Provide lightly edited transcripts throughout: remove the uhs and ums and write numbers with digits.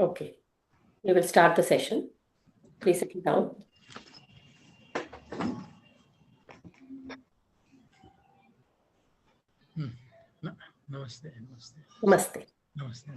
Okay, we will start the session. Please sit down. Namaste. Namaste. Namaste.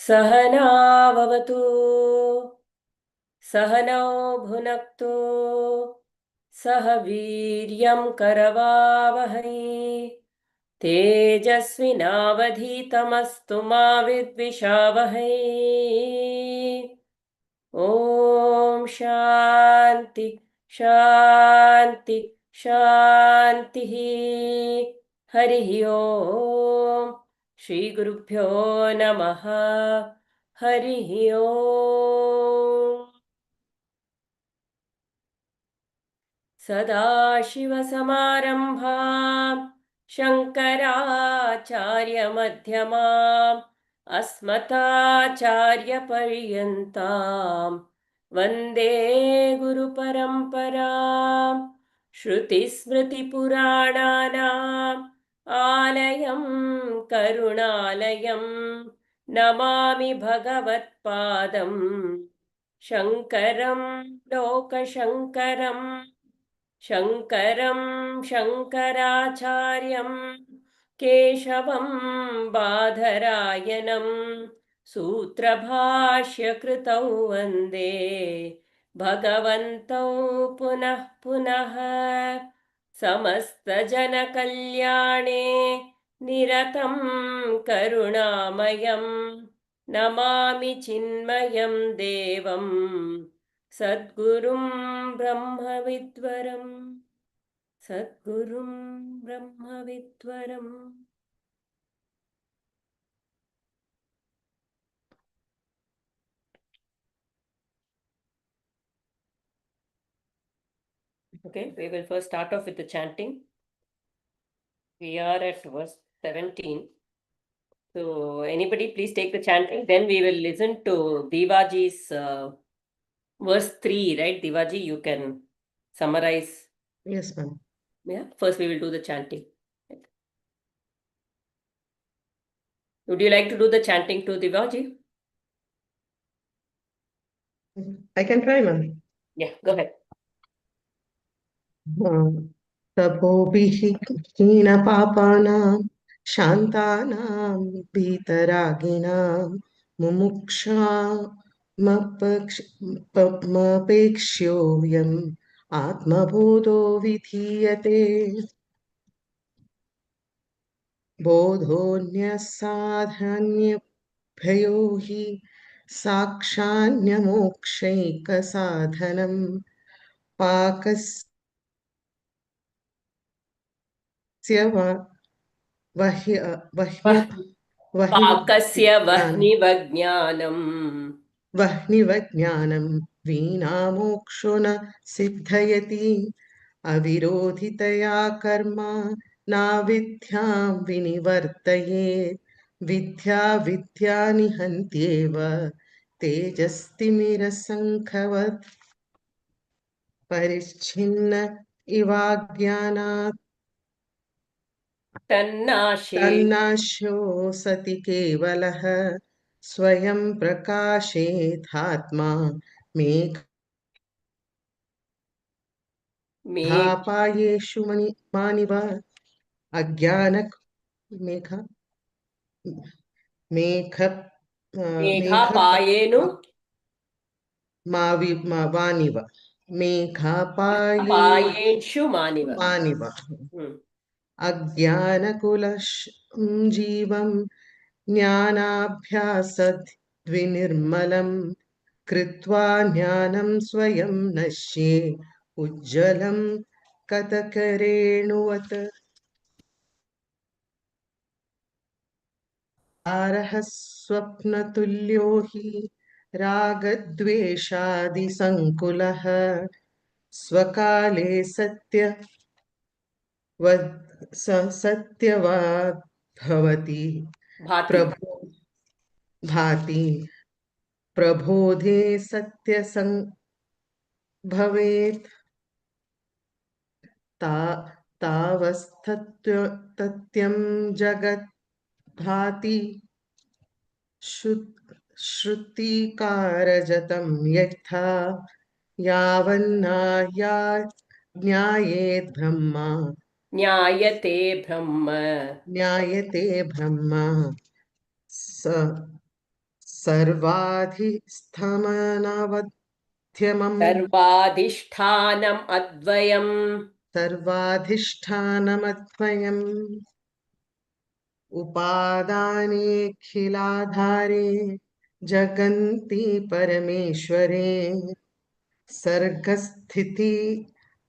सहनावतु सहनौ भुनक्तु सह वीर्यं करवावहै तेजस्विनावधीतमस्तु मा विद्विषावहै ॐ शान्ति शान्ति शान्तिः हरिः ॐ श्रीगुरुभ्यो नमः हरिः ॐ सदाशिवसमारम्भां शङ्कराचार्यमध्यमाम् अस्मदाचार्यपर्यन्तां वन्दे गुरुपरम्पराम् श्रुतिस्मृतिपुराणानाम् आलयं करुणालयं नमामि भगवत्पादं शङ्करं लोकशङ्करम् शङ्करं शङ्कराचार्यं केशवं बादरायणं सूत्रभाष्यकृतौ वन्दे भगवन्तौ पुनः पुनः समस्तजनकल्याणे निरतं करुणामयं नमामि चिन्मयं देवं सद्गुरुं ब्रह्मविद्वरम् सद्गुरुं ब्रह्मविद्वरम् Okay, we will first start off with the chanting. We are at verse 17. So anybody please take the chanting. Then we will listen to Divaji's verse 3, right? Divaji, you can summarize. Yes, ma'am. Yeah, first we will do the chanting. Would you like to do the chanting to Divaji? I can try, ma'am. Yeah, go ahead. तपोभिः हीनपापानां शान्तानां भीतरागिणां मुमुक्षामपेक्ष्योऽयम् आत्मबोधो विधीयते बोधोऽन्यसाधन्यभयो हि साक्षान्यमोक्षैकसाधनं पाकस्य पाकस्य वह्निवज्ञानम् वह्निवज्ञानं वीणामोक्षो न सिद्धयति अविरोधितया कर्म नाविद्यां विनिवर्तयेत् विद्या विद्यानिहन्त्येव तेजस्तिमिरसङ्खवत् परिच्छिन्न इवाज्ञानात् तन्नाशो सति केवलः स्वयं प्रकाशेधात्मा मेघापायेषु मानिव मेघापायेनु वानिव मेघापायेषु मानिव अज्ञानकुलजीवं ज्ञानाभ्यासद्विनिर्मलं कृत्वा ज्ञानं स्वयं नश्ये उज्ज्वलं कतकरेणुवत् तारः स्वप्नतुल्यो हि रागद्वेषादिसङ्कुलः स्वकाले सत्यवाद् भवति Bhati. प्रभो भाति प्रबोधे सत्यसं भवेत् तावस्थत्यं जगत् भाति श्रुतिकारजतं यथा यावन्नाया ज्ञायेत् ब्रह्मा Nyayate Brahma. ज्ञायते ब्रह्मा सर्वाधिष्ठानमध्यमम् Sarvadhishtanam Advayam. सर्वाधिष्ठानमद्वयम् उपादानेऽखिलाधारे जगन्ति परमेश्वरे सर्गस्थिति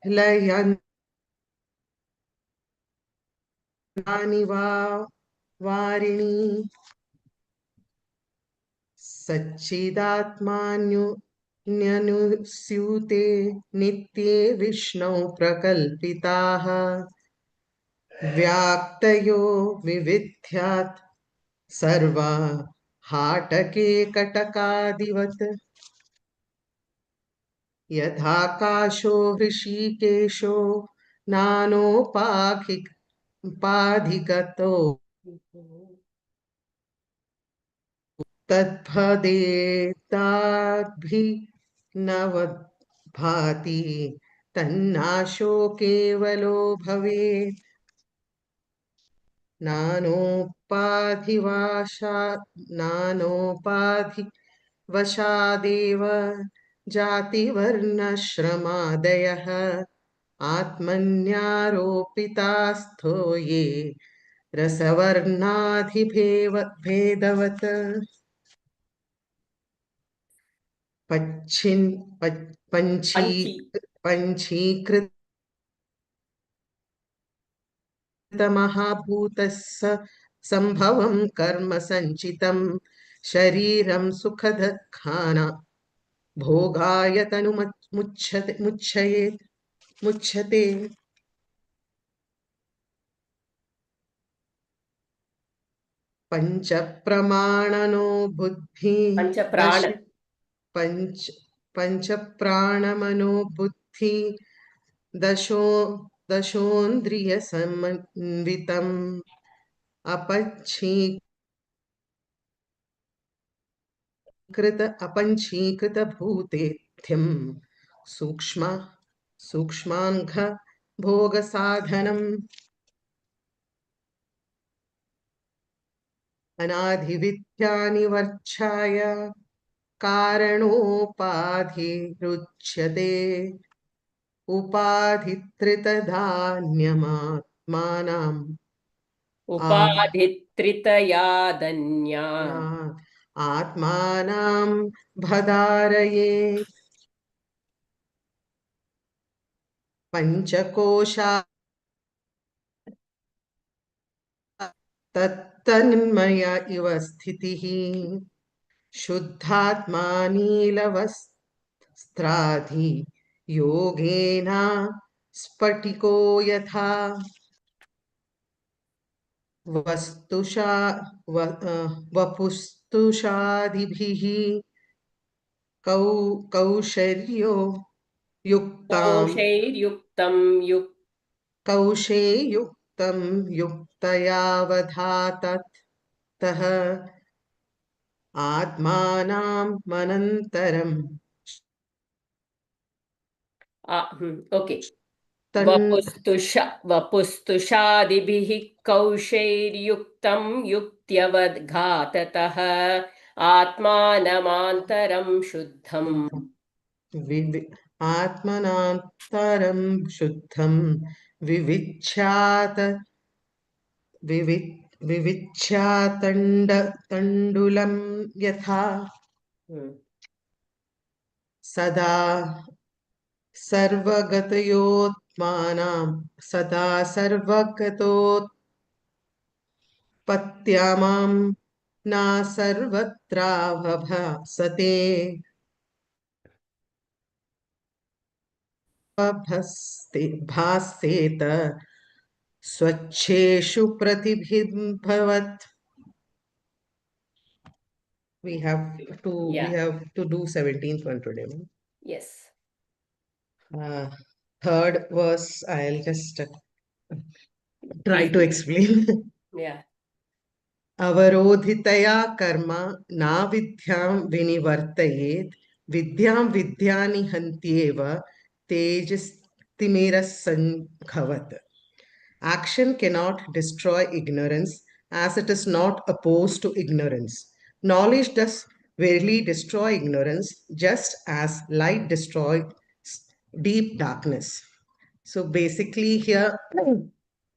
लयानि वारिणि सच्चिदात्मान्युस्यूते नित्ये विष्णौ प्रकल्पिताः व्याप्तयो विविध्यात् सर्वा हाटके कटकादिवत् यथाकाशो हृषीकेशो नानोपाधिगतो तद्भदेताभिनवद्भाति तन्नाशो केवलो भवेत् नानोपाधिवशादेव जातिवर्णश्रमादयः आत्मन्यारोपितास्थो ये रसवर्णाधिभेदवत् Panchi. पञ्चीकृतमहाभूतः सम्भवं कर्म सञ्चितं शरीरं सुखदुःखाना भोगाय मुच्छते पञ्चप्रमाणनो बुद्धि Pancha दश Prana. पञ्चप्राणमनो बुद्धि दशो दशोन्द्रियसमन्वितम् अपञ्चीकृतभूतेथ्यं सूक्ष्माङ्घ भोगसाधनम् अनाधिविद्यानिवर्च्छाय कारणोपाधिरुच्यते उपाधित्रितधान्यमात्मानाम् Upadhitritayadanya. आत्मानां भदारये पञ्चकोशा तत्तन्मय इव स्थितिः शुद्धात्मा नीलवस्त्राधि योगेन स्फटिको यथा वपुस्तुषादिभिः कौशर्यो युक्ताम् Kaushair yuk. कौशेयुक्तं युक्तयावधाततः आत्मानं मनन्तरं Okay. तन् Vapustushadibhi kaushair yuktavadghatatah atmanamantaram shuddham. आत्मनान्तरं शुद्धं विविच्यात विविच्यातण्डुलं यथा Hmm. सदा सर्वगतयोत्मानां सदा सर्वगतोत्पत्त्यामां न सर्वत्रावभासते भासेत स्वच्छेषु प्रतिबिम्बवत्. We have to do 17th one today. Yes. Third verse, I'll just try to explain. Yeah. अवरोधितया कर्म नाविद्यां विनिवर्तयेत् विद्यां विद्यानि हन्त्येव तेजस्तिमिरसङ्घवत्. Action cannot destroy ignorance, as it is not opposed to ignorance. Knowledge does verily destroy ignorance, just as light destroys deep darkness. So basically, here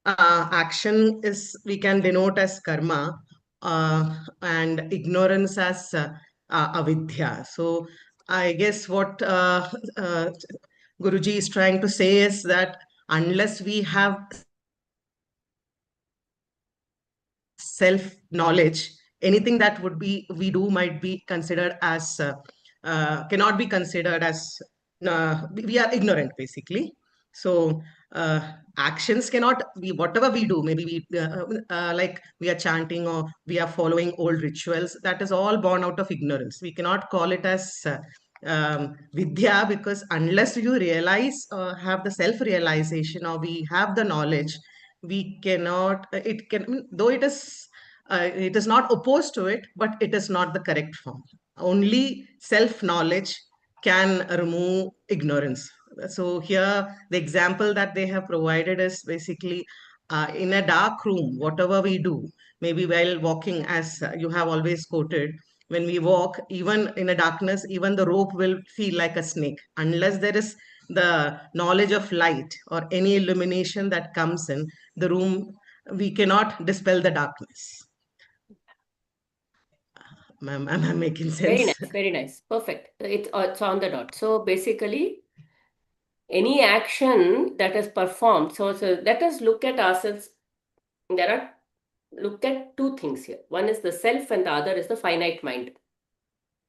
action is we can denote as karma, and ignorance as avidya. So I guess what Guruji is trying to say is that unless we have self knowledge, anything that would be we do might be considered as cannot be considered as we are ignorant basically. So actions cannot be whatever we do, maybe we like we are chanting or we are following old rituals, that is all born out of ignorance. We cannot call it as vidya, because unless you realize have the self realization or we have the knowledge, we cannot it can, though it is not opposed to it, but it is not the correct form. Only self knowledge can remove ignorance. So here the example that they have provided is basically in a dark room, whatever we do, maybe while walking, as you have always quoted, when we walk, even in a darkness, even the rope will feel like a snake. Unless there is the knowledge of light or any illumination that comes in the room, we cannot dispel the darkness. Ma'am, am I making Very sense? nice, very nice. Perfect. It's on the dot. So basically, any action that is performed, so let us look at ourselves. Look at two things here. One is the self and the other is the finite mind.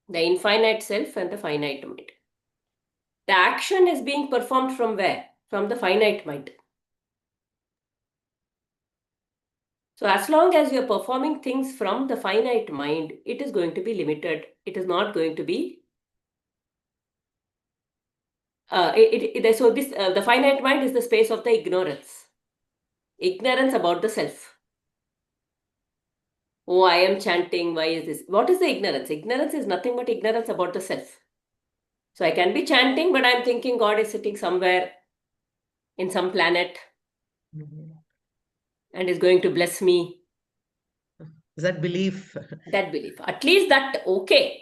The infinite self and the finite mind. The action is being performed from where? From the finite mind. So as long as you're performing things from the finite mind, it is going to be limited. It is not going to be so this the finite mind is the space of the ignorance about the self. Oh, I am chanting. Why is this? What is the ignorance? Ignorance is nothing but ignorance about the self. So I can be chanting, but I'm thinking God is sitting somewhere in some planet and is going to bless me. Is that belief? That belief. At least that, okay.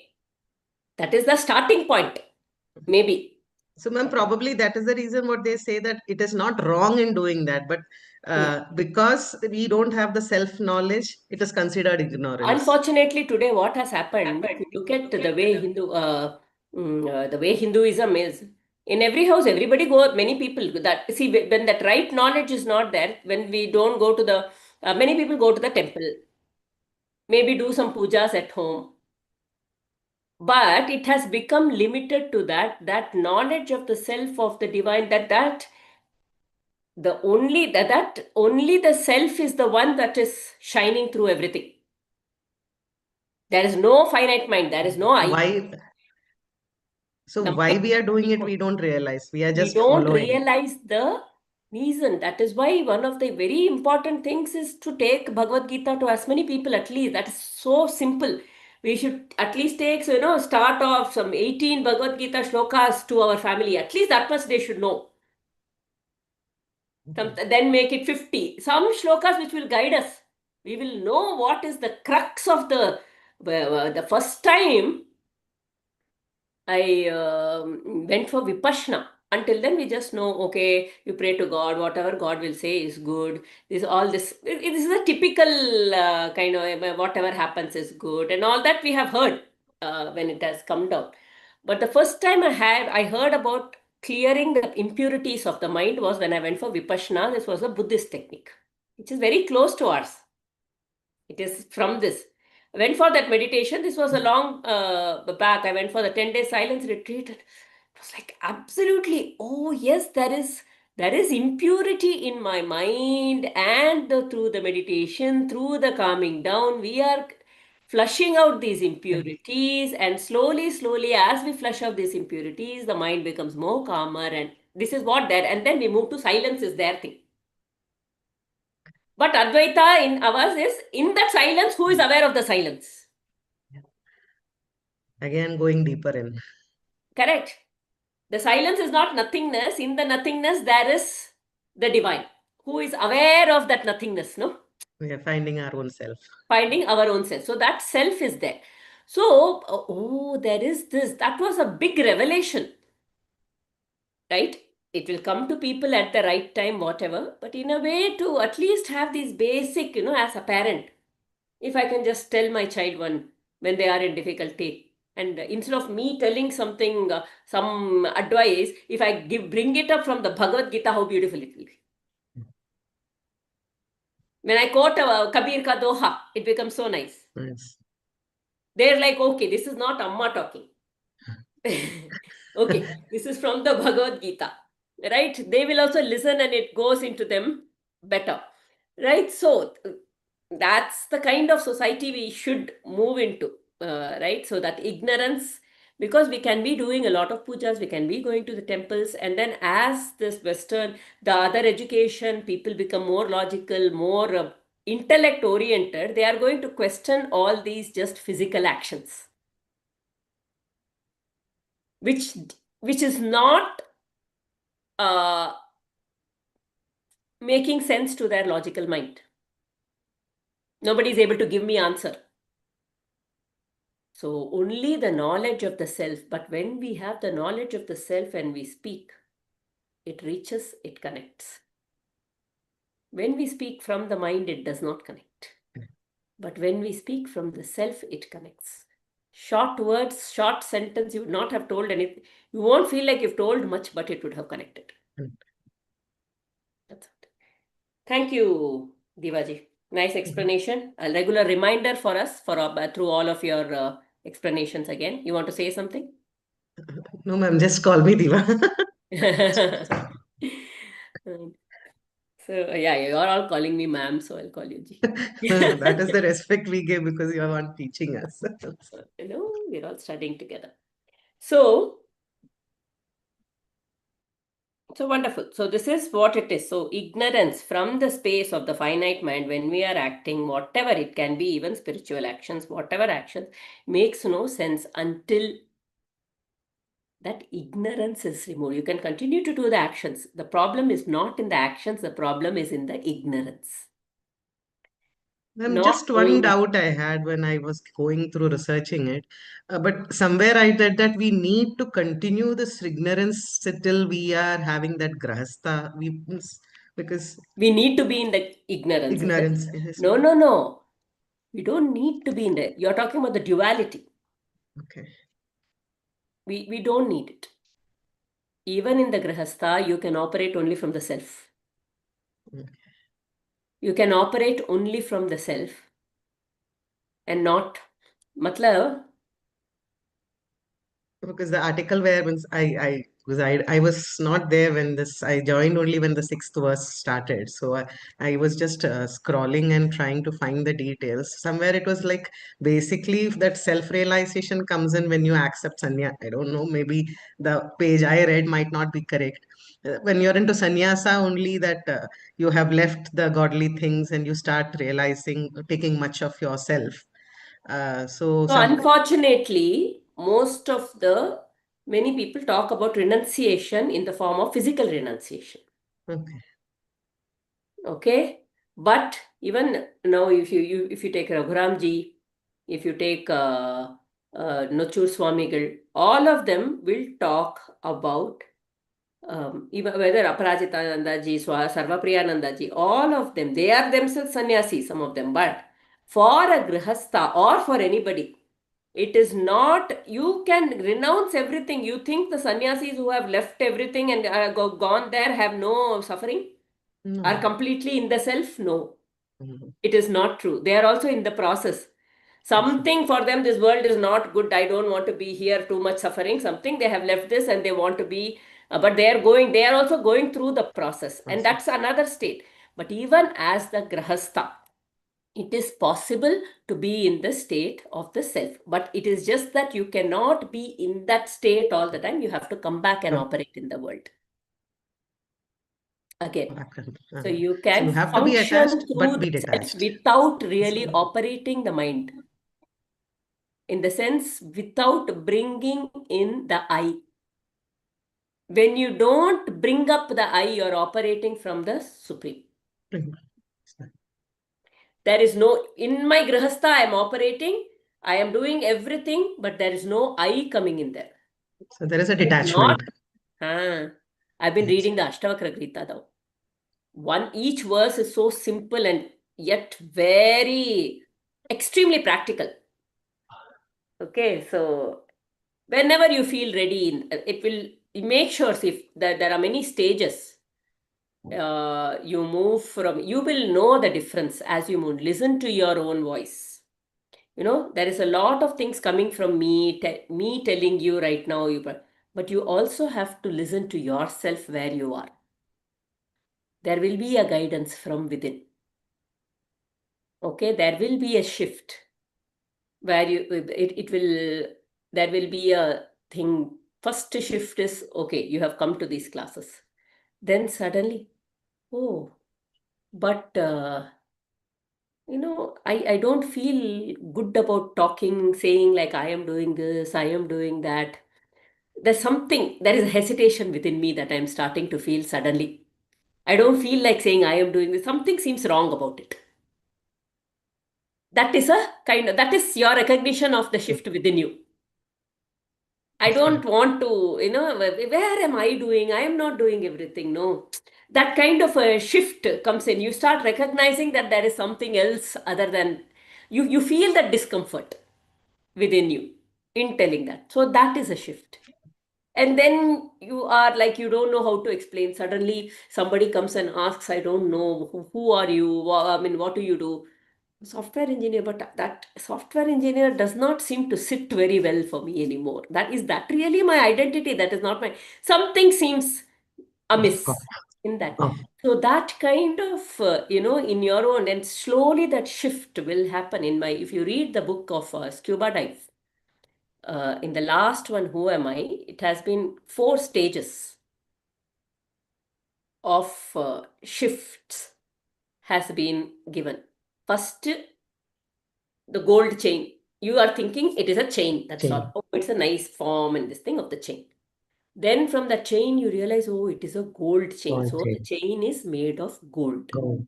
That is the starting point. Maybe. So, ma'am, probably that is the reason what they say, that it is not wrong in doing that, but because we don't have the self knowledge, it is considered ignorance. Unfortunately, today what has happened, if you look at the way the way Hinduism is, in every house, everybody go, many people, that see, when that right knowledge is not there, when we don't go to the, many people go to the temple, maybe do some pujas at home, but it has become limited to that knowledge of the self, of the divine, that only the self is the one that is shining through everything. There is no finite mind, there is no I. Why? So why we are doing it, we don't realize. We are just don't following. realize the reason. That is why one of the very important things is to take Bhagavad Gita to as many people at least. That is so simple. We should at least take, start off some 18 Bhagavad Gita shlokas to our family. At least that much they should know. Then make it 50. Some shlokas which will guide us. We will know what is the crux of the first time I went for Vipassana. Until then, we just know, okay, you pray to God, whatever God will say is good. This is a typical kind of whatever happens is good, and all that we have heard when it has come down. But the first time I heard about clearing the impurities of the mind was when I went for Vipassana. This was a Buddhist technique, which is very close to ours. It is from this. I went for that meditation. This was a long back. I went for the 10-day silence retreat. It was like absolutely, oh yes, there is impurity in my mind, and through the meditation, through the calming down, we are flushing out these impurities, and slowly, as we flush out these impurities, the mind becomes more calmer, and this is what that, and then we move to silence is their thing. But Advaita in ours is, in that silence, who is aware of the silence? Again, going deeper in. Correct. The silence is not nothingness. In the nothingness, there is the divine, who is aware of that nothingness, no? We are finding our own self. Finding our own self. So that self is there. So, oh, there is this. That was a big revelation, right? It will come to people at the right time, whatever. But in a way, to at least have these basic, as a parent, if I can just tell my child when they are in difficulty, and instead of me telling something, some advice, if I bring it up from the Bhagavad Gita, how beautiful it will be. When I quote Kabir ka doha, it becomes so nice. Yes. They're like, okay, this is not Amma talking. Okay, this is from the Bhagavad Gita, right? They will also listen and it goes into them better, right? So that's the kind of society we should move into, right? So that ignorance, because we can be doing a lot of pujas, we can be going to the temples, and then as this Western, the other education, people become more logical, more intellect oriented, they are going to question all these just physical actions, which is not making sense to their logical mind. Nobody is able to give me answer. So only the knowledge of the self. But when we have the knowledge of the self and we speak, it reaches, it connects. When we speak from the mind, it does not connect. But when we speak from the self, it connects. Short words, short sentence, you would not have told anything. You won't feel like you've told much, but it would have connected. That's it. Thank you, Divaji. Nice explanation. A regular reminder for us through all of your explanations again. You want to say something? No, ma'am, just call me Diva. So yeah, you're all calling me ma'am, so I'll call you Ji. That is the respect we give because you are one teaching us. We're all studying together. So wonderful. So this is what it is. So ignorance from the space of the finite mind, when we are acting, whatever it can be, even spiritual actions, whatever actions, makes no sense until that ignorance is removed. You can continue to do the actions. The problem is not in the actions. The problem is in the ignorance. Not Just one knowing doubt I had when I was going through researching it, but somewhere I read that we need to continue this ignorance till we are having that grahastha. Because we need to be in the ignorance. ignorance. Yes, No, ma'am. no, no. We don't need to be in there. You're talking about the duality. Okay. We don't need it. Even in the grahastha, you can operate only from the self. Okay. You can operate only from the self and not, matlab, Because the article where means I was not there when this I joined only when the sixth verse started. So I was just scrolling and trying to find the details. Somewhere it was like basically that self-realization comes in when you accept sanya. I don't know, maybe the page I read might not be correct. When you're into sannyasa, only that you have left the godly things and you start realizing, taking much of yourself. So so some unfortunately, many people talk about renunciation in the form of physical renunciation. okay. Okay, but even now, if you take Raghuramji, if you take Nochur Swamigal, all of them will talk about even whether Aparajitananda ji, Sarvapriyananda ji, all of them, they are themselves sannyasi, some of them, but for a grihastha or for anybody, It is not, you can renounce everything. You think the sannyasis who have left everything and gone there have no suffering? Are No. completely in the self? No. Mhm. It is not true. They are also in the process. Something for them, this world is not good. I don't want to be here, too much suffering. Something they have left this and they want to be, but they are also going through the process. And that's another state. But even as the grahastha, it is possible to be in the state of the self. But it is just that you cannot be in that state all the time. You have to come back and operate in the world again. So you So can you have to be function attached, through but be the self detached. without really operating the mind. In the sense, without bringing in the I. When you don't bring up the I, you're operating from the Supreme. There is no, in my grahastha, I am operating, I am doing everything, but there is no I coming in there. So there is a It is not. detachment. I've been reading the Ashtavakra Gita though. Each verse is so simple and yet very extremely practical. Okay, so whenever you feel ready, it will make sure if there are many stages. You move from, you will know the difference as you move. Listen to your own voice. There is a lot of things coming from me, me telling you right now, but you also have to listen to yourself where you are. There will be a guidance from within. Okay, there will be a shift where there will be a thing. First shift is, okay, you have come to these classes. Then suddenly, oh, but I don't feel good about talking, saying like I am doing this, I am doing that. There is a hesitation within me that I'm starting to feel suddenly. I don't feel like saying I am doing this. Something seems wrong about it. That is your recognition of the shift within you. I don't want to, where am I doing? I am not doing everything. No. That kind of a shift comes in. You start recognizing that there is something else other than you feel that discomfort within you in telling that. So that is a shift. And then you are like, you don't know how to explain. Suddenly somebody comes and asks, I don't know, who are you? What do you do? Software engineer, but that software engineer does not seem to sit very well for me anymore. That really my identity? That is not my, something seems amiss in that. Oh, So that kind of, in your own, and slowly that shift will happen if you read the book of Scuba Dive, in the last one, Who Am I? It has been 4 stages of shifts has been given. First, the gold chain. You are thinking it is a chain. That's chain. all. Oh, it's a nice form and this thing of the chain. Then from the chain, you realize, oh, it is a gold chain. Gold So the chain. chain is made of gold. Gold.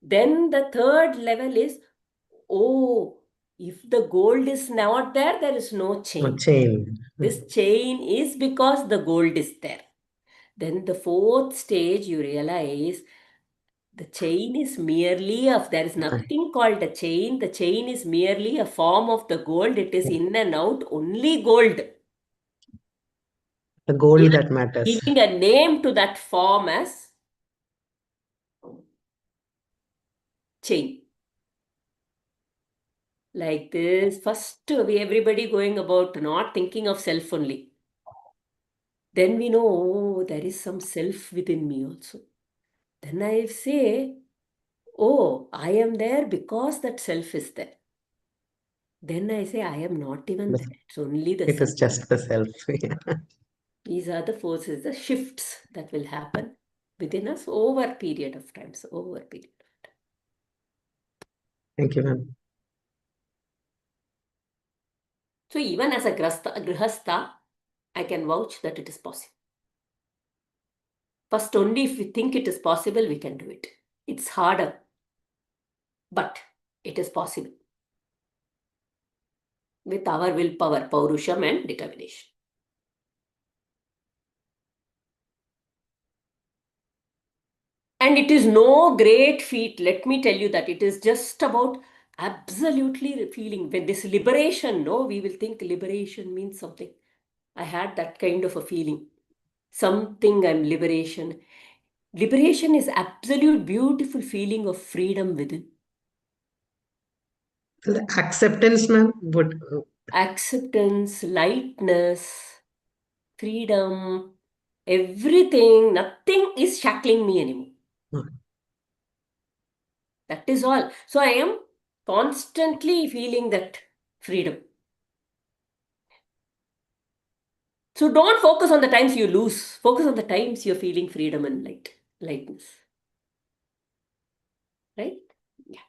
Then the third level is, oh, if the gold is not there, there is no Oh, chain. chain. This chain is because the gold is there. Then the fourth stage, you realize the chain is merely there is nothing called a chain. The chain is merely a form of the gold. It is in and out only gold. The gold You that are matters. giving a name to that form as chain. Like this, first everybody going about not thinking of self only. Then we know, oh, there is some self within me also. Then I say, oh, I am there because that self is there. Then I say, I am not even there. It's only the It self. is just the self. These are the forces, the shifts that will happen within us over a period of time. So over a period of time. Thank you, ma'am. So even as a grihastha, I can vouch that it is possible. First, only if we think it is possible, we can do it. It's harder, but it is possible with our willpower, paurusham, and determination. And it is no great feat. Let me tell you that it is just about Absolutely feeling. When this liberation, no, we will think liberation means something. I had that kind of a feeling. Something I'm liberation. Liberation is absolute beautiful feeling of freedom within. The acceptance, ma'am, would Acceptance, lightness, freedom, everything, nothing is shackling me anymore. That is all. So I am constantly feeling that freedom. So don't focus on the times you lose. Focus on the times you're feeling freedom and lightness. Right? Yeah.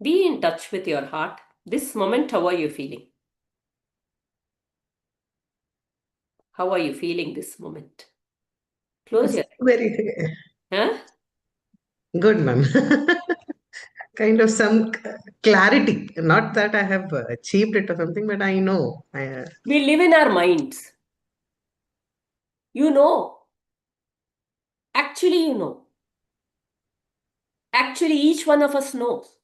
Be in touch with your heart. This moment, how are you feeling? How are you feeling this moment? Close your very huh? good, ma'am. Kind of some clarity. Not that I have achieved it or something, but I know. We live in our minds. You know. Actually, you know. Actually, each one of us knows.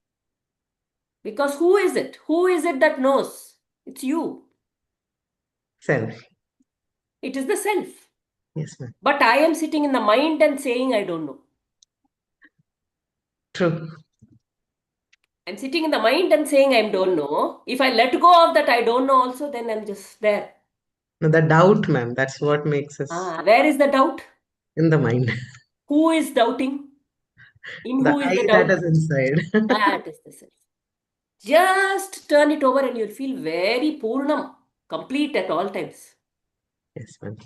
Because who is it? Who is it that knows? It's you. Self. It is the self. Yes, ma'am. But I am sitting in the mind and saying, I don't know. True. I'm sitting in the mind and saying, I don't know. If I let go of that, I don't know also, then I'm just there. No, the doubt, ma'am, that's what makes us Where is the doubt? in the mind. Who is doubting? In The who is the I that doubt? is inside. That is the self. Just turn it over and you'll feel very Purnam, complete at all times. Yes, ma'am.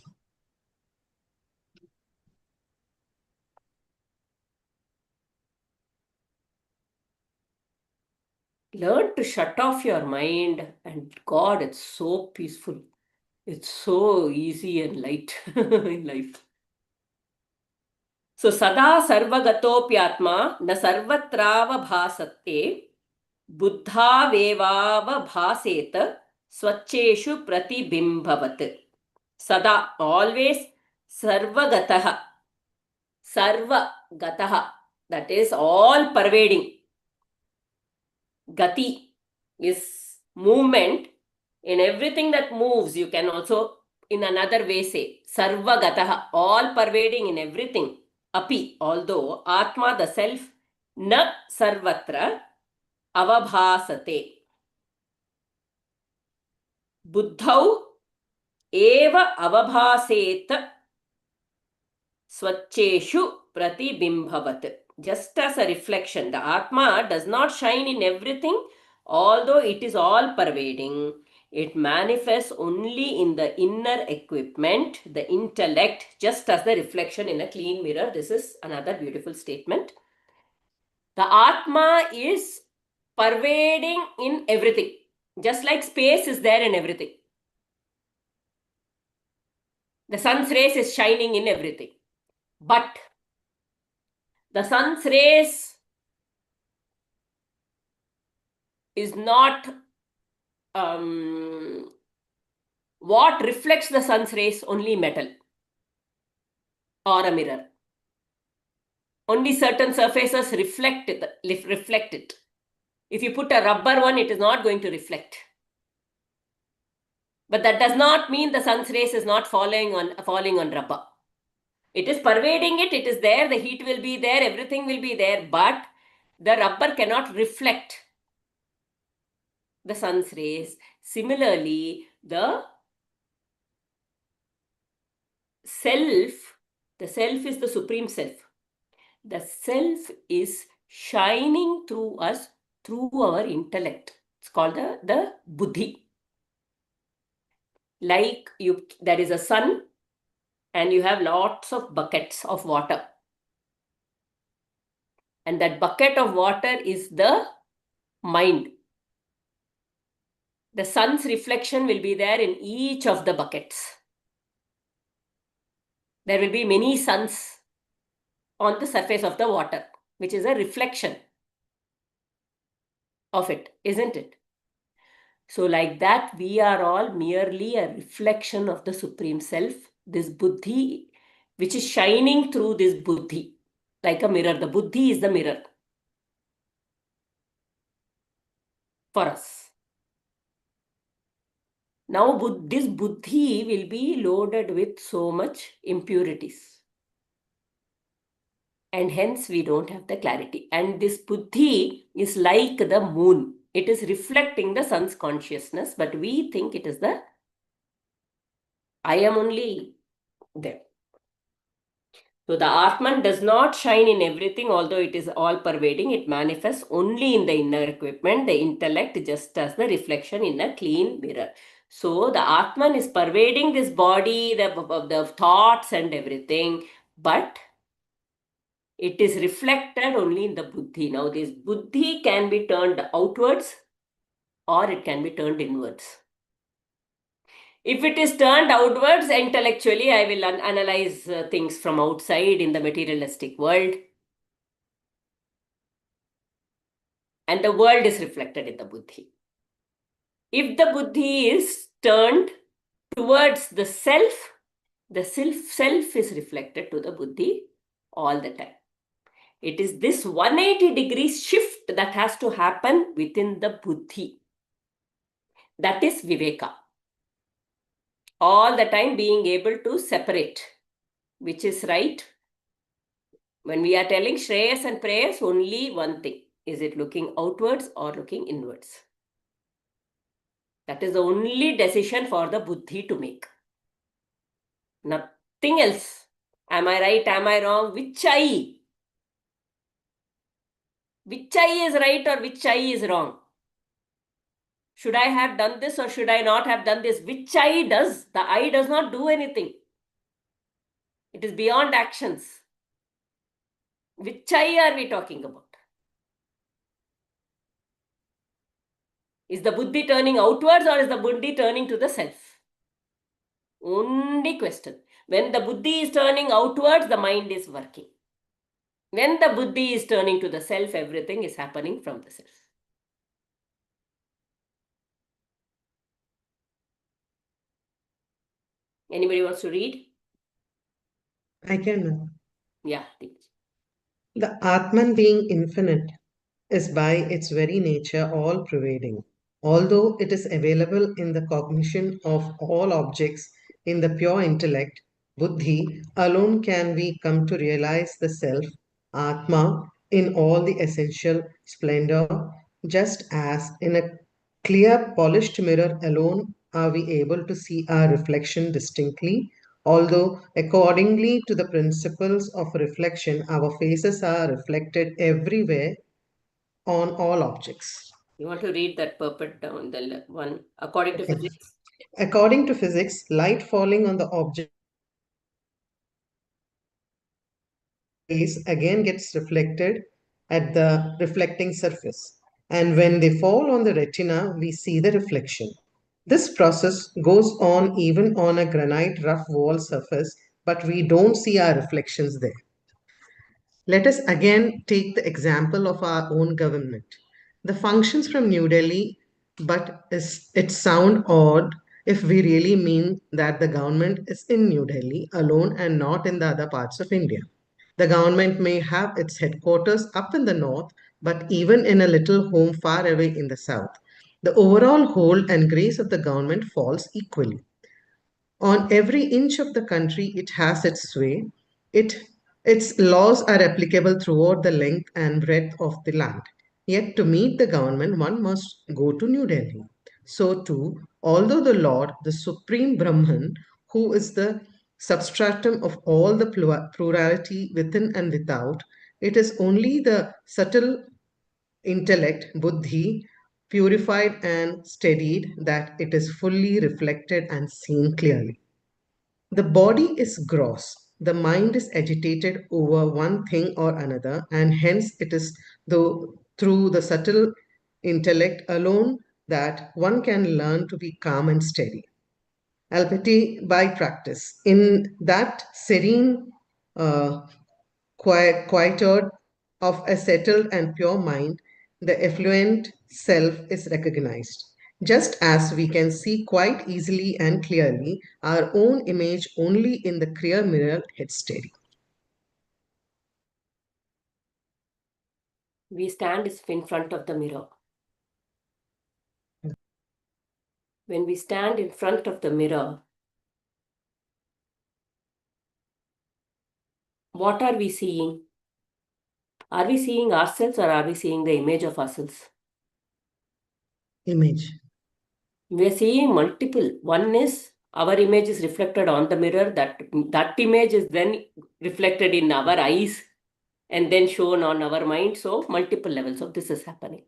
Learn to shut off your mind, and God, it's so peaceful. It's so easy and light in life. So, sada sarvagatopyatma na sarvatrava bhasate buddha vevava bhaseta swacheshu pratibhimbhavat. Sada, always sarvagataha. Sarvagataha. That is all pervading. Gati is movement. In everything that moves, you can also in another way say sarvagataha, all pervading in everything. Api, although Atma, the self, na sarvatra avabhasate. Buddhau eva avabhaset swacheshu pratibhimbhavat. Just as a reflection, the Atma does not shine in everything, although it is all pervading. It manifests only in the inner equipment, the intellect, just as the reflection in a clean mirror. This is another beautiful statement. The Atma is pervading in everything, just like space is there in everything. The sun's rays is shining in everything. But the sun's rays is not what reflects the sun's rays, only metal or a mirror. Only certain surfaces reflect it. If you put a rubber one, it is not going to reflect. But that does not mean the sun's rays is not falling on rubber. It is pervading it, it is there, the heat will be there, everything will be there, but the rubber cannot reflect the sun's rays. Similarly, the self is the supreme self. The self is shining through us, through our intellect. It's called the buddhi. Like there is a sun and you have lots of buckets of water. And that bucket of water is the mind. The sun's reflection will be there in each of the buckets. There will be many suns on the surface of the water, which is a reflection of it, isn't it? So like that, we are all merely a reflection of the Supreme Self, this buddhi, which is shining through this buddhi. like a mirror. The buddhi is the mirror for us. Now, this buddhi will be loaded with so much impurities. And hence we don't have the clarity. And this buddhi is like the moon. It is reflecting the sun's consciousness, but we think it is the I am only there. So the Atman does not shine in everything, although it is all pervading. It manifests only in the inner equipment, the intellect, just as the reflection in a clean mirror. So the Atman is pervading this body, the thoughts and everything, but it is reflected only in the buddhi. Now this buddhi can be turned outwards or it can be turned inwards. If it is turned outwards, intellectually, I will analyze things from outside in the materialistic world. And the world is reflected in the buddhi. If the buddhi is turned towards the self is reflected to the buddhi all the time. It is this 180 degrees shift that has to happen within the buddhi. That is viveka. All the time being able to separate which is right. When we are telling Shreyas and prayers, only one thing. Is it looking outwards or looking inwards? That is the only decision for the buddhi to make. Nothing else. Am I right? Am I wrong? Which I? Which I is right or which I is wrong? Should I have done this or should I not have done this? Which I does? The I does not do anything. It is beyond actions. Which I are we talking about? Is the buddhi turning outwards or is the buddhi turning to the self? Only question. When the buddhi is turning outwards, the mind is working. When the buddhi is turning to the self, everything is happening from the self. Anybody wants to read? I can. Yeah, please. The Atman being infinite is by its very nature all pervading. Although it is available in the cognition of all objects in the pure intellect, buddhi, alone can we come to realize the self, Atma, in all the essential splendor, just as in a clear polished mirror alone are we able to see our reflection distinctly. Although, accordingly to the principles of reflection, our faces are reflected everywhere on all objects. You want to read that purport down, the one according to physics? According to physics, light falling on the object again gets reflected at the reflecting surface. And when they fall on the retina, we see the reflection. This process goes on even on a granite rough wall surface, but we don't see our reflections there. Let us again take the example of our own government. The functions from New Delhi, but it sound odd if we really mean that the government is in New Delhi alone and not in the other parts of India. The government may have its headquarters up in the north, but even in a little home far away in the south, the overall hold and grace of the government falls equally. On every inch of the country, it has its sway. It, its laws are applicable throughout the length and breadth of the land. Yet, to meet the government, one must go to New Delhi. So, too, although the Lord, the Supreme Brahman, who is the substratum of all the plurality within and without, it is only the subtle intellect, buddhi, purified and steadied, that it is fully reflected and seen clearly. The body is gross. The mind is agitated over one thing or another, and hence it is though through the subtle intellect alone that one can learn to be calm and steady. Albeit by practice. In that serene uh, quietude of a settled and pure mind, the effluent self is recognized. Just as we can see quite easily and clearly our own image only in the clear mirror head steady. We stand in front of the mirror. When we stand in front of the mirror, what are we seeing? Are we seeing ourselves or are we seeing the image of ourselves? Image. We are seeing multiple. One is our image is reflected on the mirror. That image is then reflected in our eyes and then shown on our mind. So multiple levels of this is happening.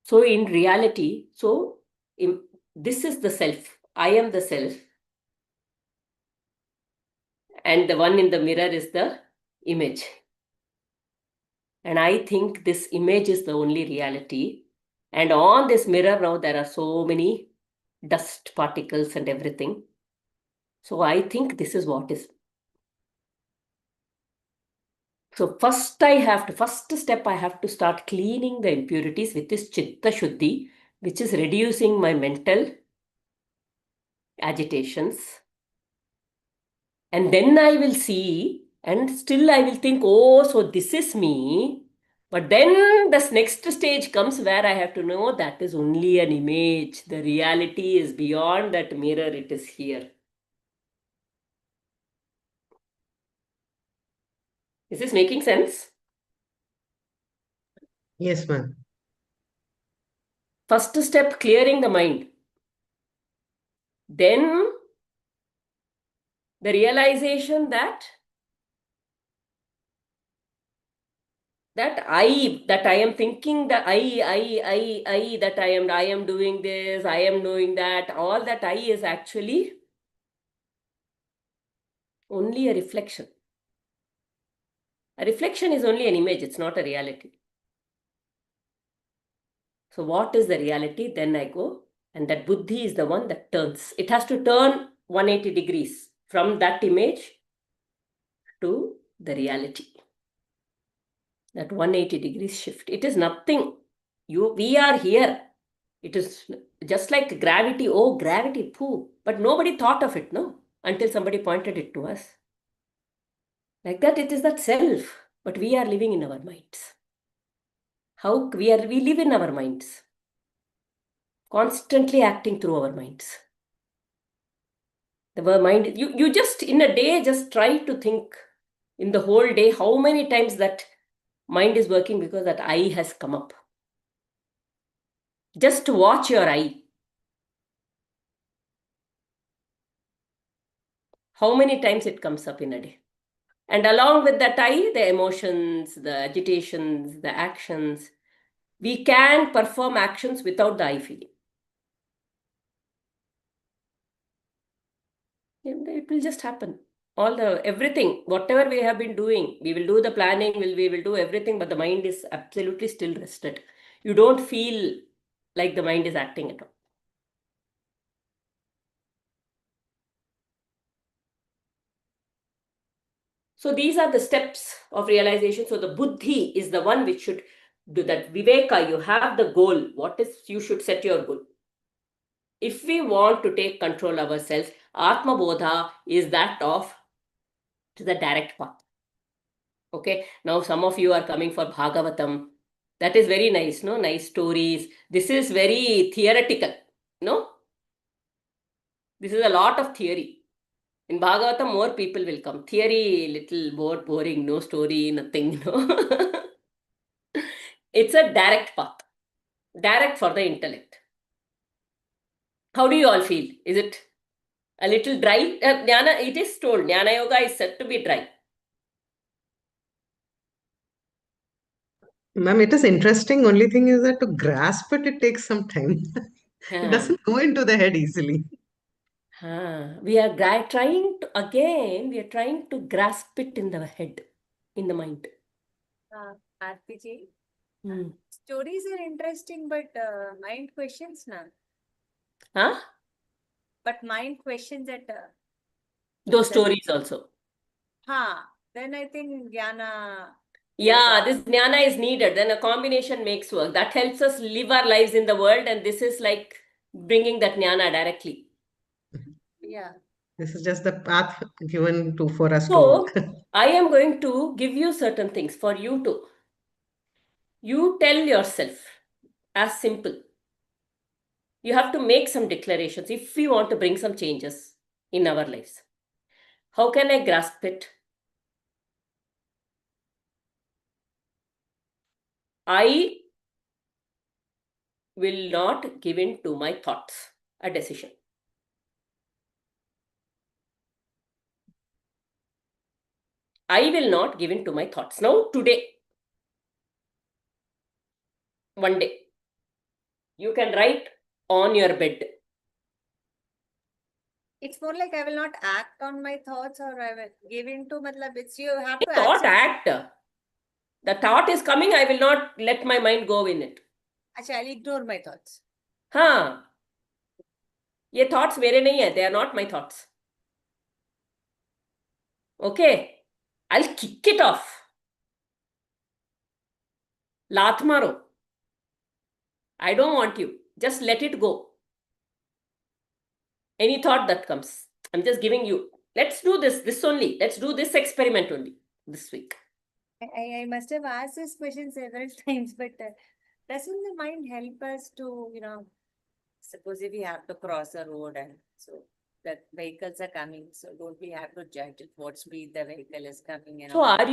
So in reality, this is the self. I am the self. And the one in the mirror is the image. And I think this image is the only reality. And on this mirror now, there are so many dust particles and everything. So I think this is what is. So first step, I have to start cleaning the impurities with this Chitta Shuddhi, which is reducing my mental agitations. And then I will see, and still I will think, oh, so this is me. But then this next stage comes where I have to know that is only an image. The reality is beyond that mirror, it is here. Is this making sense? Yes, ma'am. First step, clearing the mind. Then the realization that I am thinking that that I am doing this, I am doing that, all that I is actually only a reflection. A reflection is only an image, it's not a reality. So what is the reality? Then I go, and that buddhi is the one that turns. It has to turn 180 degrees from that image to the reality. That 180 degrees shift. It is nothing. We are here. It is just like gravity. Oh, gravity, pooh. But nobody thought of it, no? Until somebody pointed it to us. Like that, it is that self. But we are living in our minds. We live in our minds. Constantly acting through our minds. The mind, you just in a day, just try to think in the whole day how many times that mind is working because that I has come up. Just watch your eye. How many times it comes up in a day. And along with that I, the emotions, the agitations, the actions, we can perform actions without the I feeling. It will just happen. Everything, whatever we have been doing, we will do the planning, we will do everything, but the mind is absolutely still rested. You don't feel like the mind is acting at all. So these are the steps of realization. So the buddhi is the one which should do that. Viveka, you have the goal. You should set your goal. If we want to take control ourselves, Atma Bodha is that of the direct path. Okay, now some of you are coming for Bhagavatam. That is very nice, no? Nice stories. This is very theoretical, no? This is a lot of theory. In Bhagavatam, more people will come. Theory, little more boring, no story, nothing, no? It's a direct path. Direct for the intellect. How do you all feel? Is it a little dry? Jnana, it is told, Jnana Yoga is said to be dry. Ma'am, it is interesting. Only thing is that to grasp it, it takes some time. It doesn't go into the head easily. We are trying to grasp it in the head, in the mind. RPG. Hmm. Stories are interesting, but mind questions, na. Huh? But mind questions at. Those stories also. Then I think Jnana. Yeah, this jnana is needed. Then a combination makes work. That helps us live our lives in the world, and this is like bringing that jnana directly. Yeah. This is just the path given to for us to So walk. I am going to give you certain things for you to. You tell yourself as simple. You have to make some declarations if we want to bring some changes in our lives. How can I grasp it? I will not give in to my thoughts, a decision. I will not give in to my thoughts. Now, today, one day, you can write on your bed. It's more like I will not act on my thoughts or I will give in to, matlab, it's you have to Thought accept. act. The thought is coming, I will not let my mind go in it. Actually, I'll ignore my thoughts. हाँ, ये thoughts मेरे नहीं है, they are not my thoughts. Okay, I'll kick it off. लात मारो. I don't want you. Just let it go. Any thought that comes, I'm just giving you. Let's do this only. Let's do this experiment only this week. I must have asked this question several times, but doesn't the mind help us to, suppose if we have to cross a road and so that vehicles are coming, so don't we have to judge at what speed the vehicle is coming and So all? are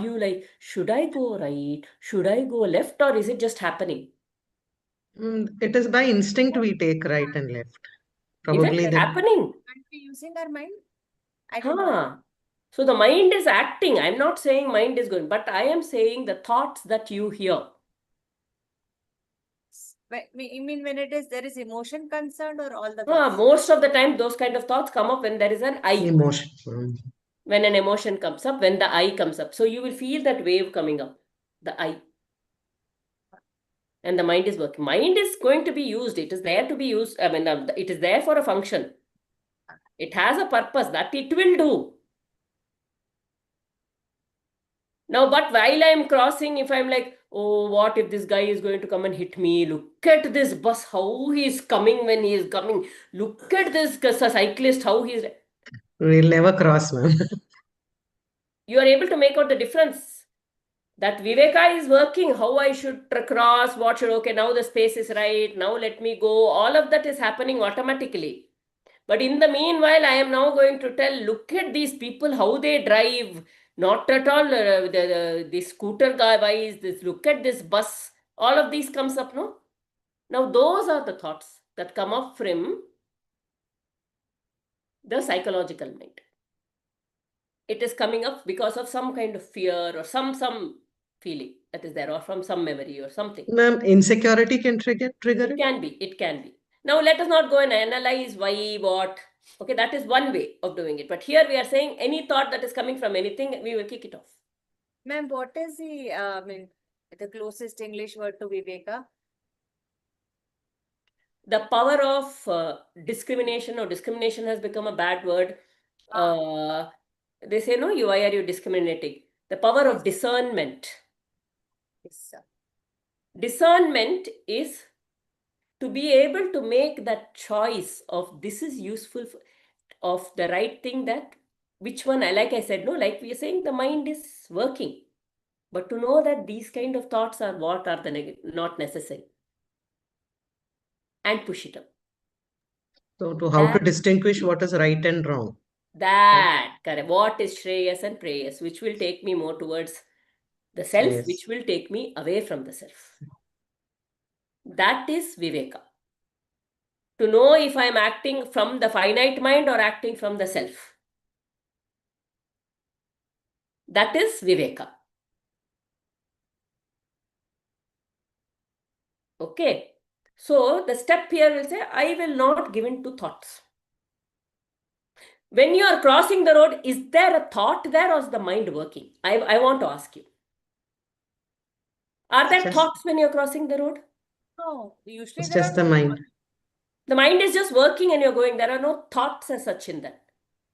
you like, should I go right? Should I go left, or is it just happening? It is by instinct we take right and left. Even Probably it's the happening. Aren't we using our mind? I don't know. Huh. So the mind is acting. I'm not saying mind is going, but I am saying the thoughts that you hear. You mean when there is emotion concerned or all the thoughts? Most of the time, those kind of thoughts come up when there is an I. emotion. When an emotion comes up, when the I comes up. So you will feel that wave coming up, the I. And the mind is working. Mind is going to be used. It is there to be used. I mean, it is there for a function. It has a purpose that it will do. Now, but while I'm crossing, if I'm like, oh, what if this guy is going to come and hit me? Look at this bus, how he is coming when he is coming. Look at this cyclist, how he is. We'll never cross, ma'am. You are able to make out the difference. That Viveka is working, how I should cross, what should, okay, now the space is right, now let me go. All of that is happening automatically. But in the meanwhile, I am now going to tell, look at these people, how they drive. Not at all the scooter guys, this, look at this bus. All of these comes up, no? Now, those are the thoughts that come up from the psychological mind. It is coming up because of some kind of fear or some feeling that is there, or from some memory or something. Ma'am, insecurity can trigger It it. can be, it can be. Now, let us not go and analyze why, what. Okay, that is one way of doing it. But here we are saying any thought that is coming from anything, we will kick it off. Ma'am, what is the closest English word to Viveka? The power of discrimination, or discrimination has become a bad word. They say, no, why are you discriminating? The power of discernment. Yes, sir. Discernment is to be able to make that choice of this is useful of the right thing, that which one, like I said, no, like we are saying, the mind is working. But to know that these kind of thoughts are what are the not necessary. And push it up. So to how to distinguish what is right and wrong. That, correct. What is Shreyas and Preyas, which will take me more towards the self, Yes. which will take me away from the self. That is Viveka. To know if I am acting from the finite mind or acting from the self. That is Viveka. Okay. So the step here will say, I will not give in to thoughts. When you are crossing the road, is there a thought there, or is the mind working? I want to ask you. Are there thoughts when you're crossing the road? No, usually It's there just are the no mind. thoughts. The mind is just working and you're going. There are no thoughts as such in that.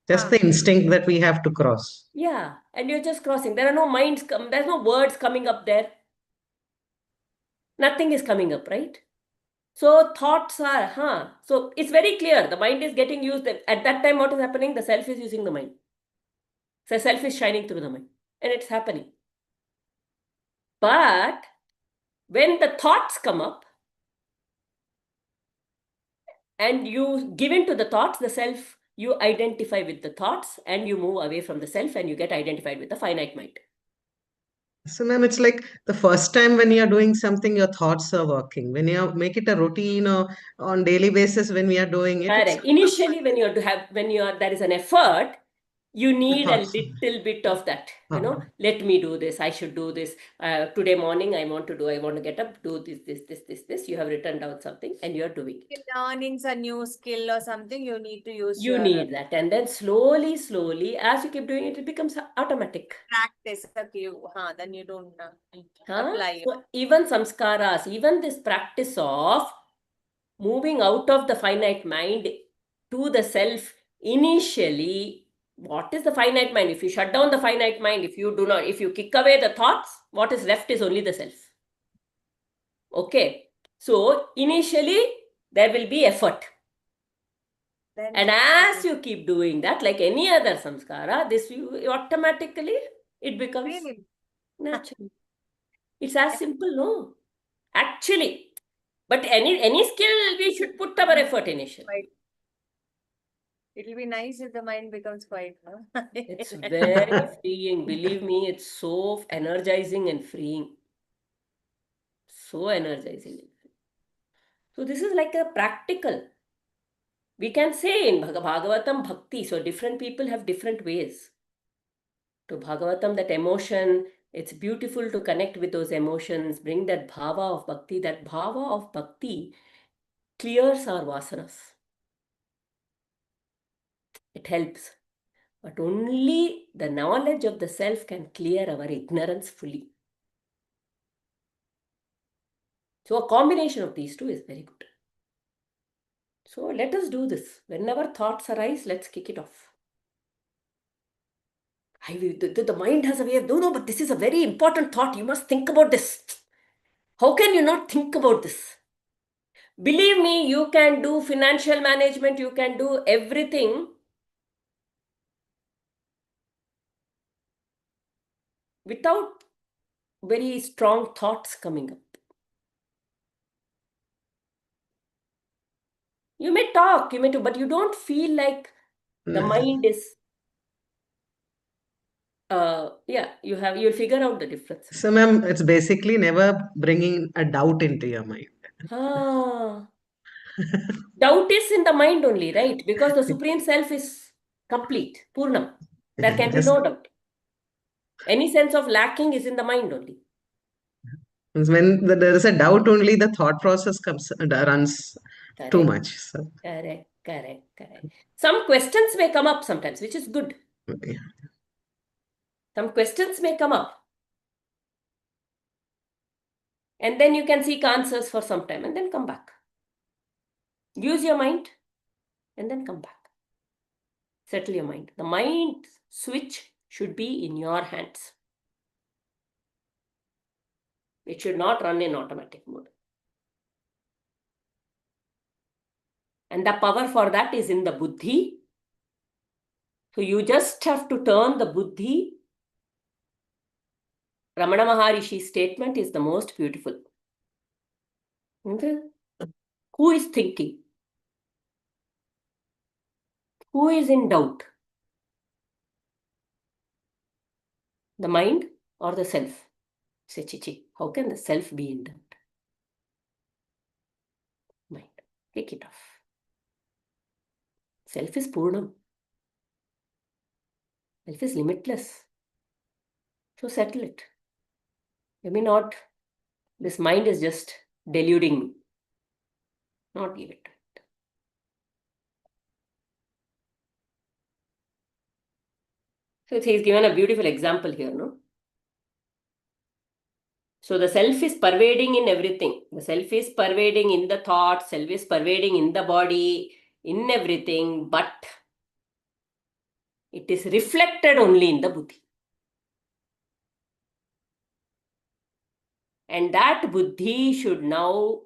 Just the instinct that we have to cross. Yeah, and you're just crossing. There are no minds, there's no words coming up there. Nothing is coming up, right? So thoughts are, so it's very clear. The mind is getting used. At that time, what is happening? The self is using the mind. So self is shining through the mind. And it's happening. But when the thoughts come up and you give in to the thoughts, the self, you identify with the thoughts and you move away from the self and you get identified with the finite mind. So, ma'am, it's like the first time when you're doing something, your thoughts are working. When you make it a routine or on daily basis, when we are doing it, it's Correct. Initially, there is an effort, you the need a thoughts. little bit of that, Uh-huh. let me do this, I should do this. Today morning, I want to get up, do this. You have written down something and you're doing it. Learning a new skill or something, you need to use You your need that. And then slowly, as you keep doing it, it becomes automatic. practice. Then you don't apply. So even samskaras, even this practice of moving out of the finite mind to the self, initially, what is the finite mind? If you shut down the finite mind, if you kick away the thoughts, what is left is only the self. Okay. So initially, there will be effort. Then And as you keep doing that, like any other samskara, this you automatically, it becomes really, natural. It's as simple, no? Actually. But any skill, we should put our effort initially. quite. It'll be nice if the mind becomes quiet. It's very freeing. Believe me, it's so energizing and freeing. So energizing. So this is like a practical. We can say in Bhagavatam Bhakti. So different people have different ways. To Bhagavatam, that emotion, it's beautiful to connect with those emotions, bring that bhava of bhakti. That bhava of bhakti clears our vasanas. It helps. But only the knowledge of the self can clear our ignorance fully. So a combination of these two is very good. So let us do this. Whenever thoughts arise, let's kick it off. The mind has a way of, no, but this is a very important thought. You must think about this. How can you not think about this? Believe me, you can do financial management, you can do everything without very strong thoughts coming up. You may talk, but you don't feel like the mind is, you'll figure out the difference. So, ma'am, it's basically never bringing a doubt into your mind. Doubt is in the mind only, right? Because the Supreme Self is complete, Purnam. There can be Just no doubt. Any sense of lacking is in the mind only. when there is a doubt, only the thought process runs too Correct, much. So, correct. Some questions may come up sometimes, which is good. yeah. Some questions may come up. And then you can seek answers for some time and then come back. Use your mind and then come back. Settle your mind. The mind switch should be in your hands. It should not run in automatic mode. And the power for that is in the buddhi. So you just have to turn the buddhi. Ramana Maharishi's statement is the most beautiful. Okay? Who is thinking? Who is in doubt? The mind or the self? Say, Chichi, how can the self be in doubt? Mind. Take it off. Self is Purnam. Self is limitless. So settle it. Maybe not. This mind is just deluding me. Not give it to it. So he's given a beautiful example here, no? So the self is pervading in everything. The self is pervading in the thoughts, self is pervading in the body, in everything, but it is reflected only in the buddhi. And that buddhi should now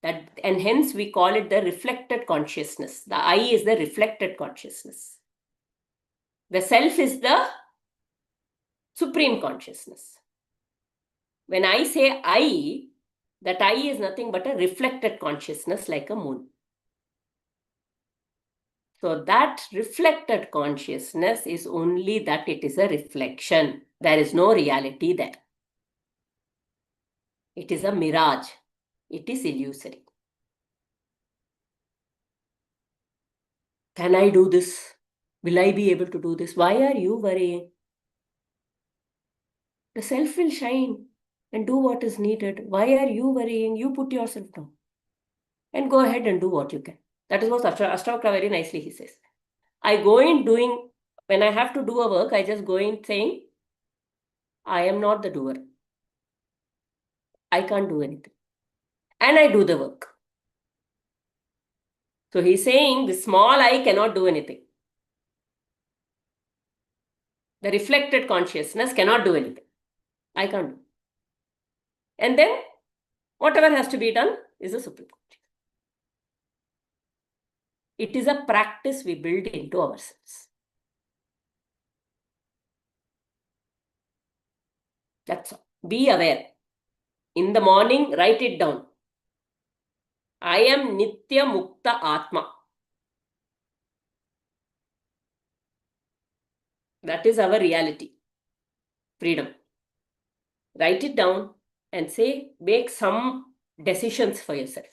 And hence we call it the reflected consciousness. The I is the reflected consciousness. The self is the supreme consciousness. When I say I, that I is nothing but a reflected consciousness like a moon. So that reflected consciousness is only that it is a reflection. There is no reality there. It is a mirage. It is illusory. Can I do this? Will I be able to do this? Why are you worrying? The self will shine and do what is needed. Why are you worrying? You put yourself down and go ahead and do what you can. That is what Ashtavakra very nicely he says. I go in doing, when I have to do a work, I just go in saying, I am not the doer. I can't do anything. And I do the work. So he's saying the small I cannot do anything. The reflected consciousness cannot do anything. I can't do. And then whatever has to be done is a supreme consciousness. It is a practice we build into ourselves. That's all. Be aware. In the morning, write it down. I am Nitya Mukta Atma. That is our reality. Freedom. Write it down and say, make some decisions for yourself.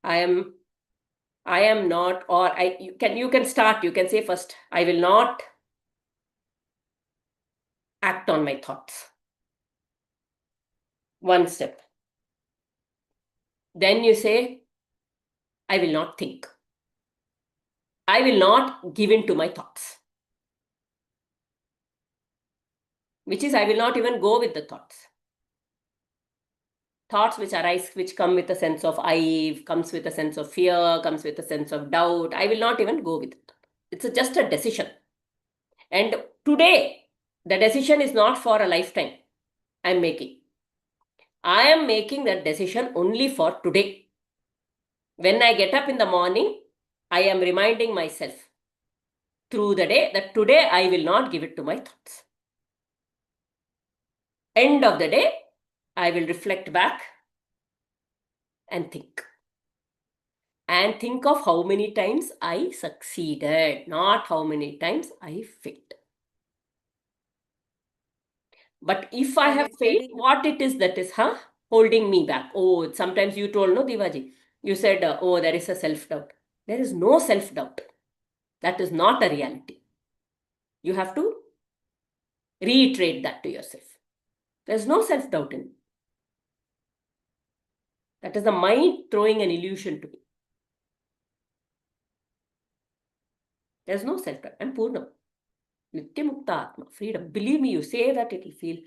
I am not, or you can start, you can say first, I will not act on my thoughts. One step. Then you say, I will not think. I will not give in to my thoughts. Which is, I will not even go with the thoughts. Thoughts which arise, which come with a sense of I, comes with a sense of fear, comes with a sense of doubt. I will not even go with it. It's just a decision. And today, the decision is not for a lifetime I'm making. I am making that decision only for today. When I get up in the morning, I am reminding myself through the day that today I will not give it to my thoughts. End of the day, I will reflect back and think. And think of how many times I succeeded, not how many times I failed. But if I have failed, what it is that is holding me back? Oh, sometimes you told, no, Divaji, you said, oh, there is a self-doubt. There is no self-doubt. That is not a reality. You have to reiterate that to yourself. There's no self-doubt in it. That is the mind throwing an illusion to me. There's no self-doubt. I'm Purnam. Nitya Mukta Atma. Freedom. Believe me, you say that, it will feel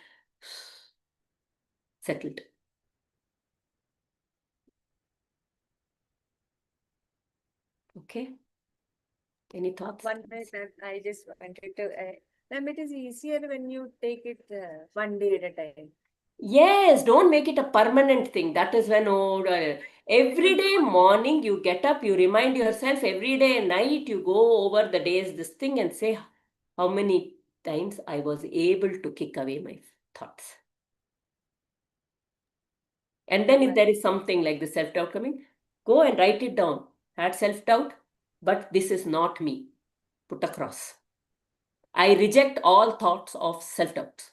settled. Okay. Any thoughts? One minute, I just wanted to, ma'am, it is easier when you take it one day at a time. Yes, don't make it a permanent thing. That is when every day morning you get up, you remind yourself, every day night you go over the days this thing and say how many times I was able to kick away my thoughts. And then if there is something like the self-doubt coming, go and write it down. Had self-doubt, but this is not me. Put a cross. I reject all thoughts of self-doubt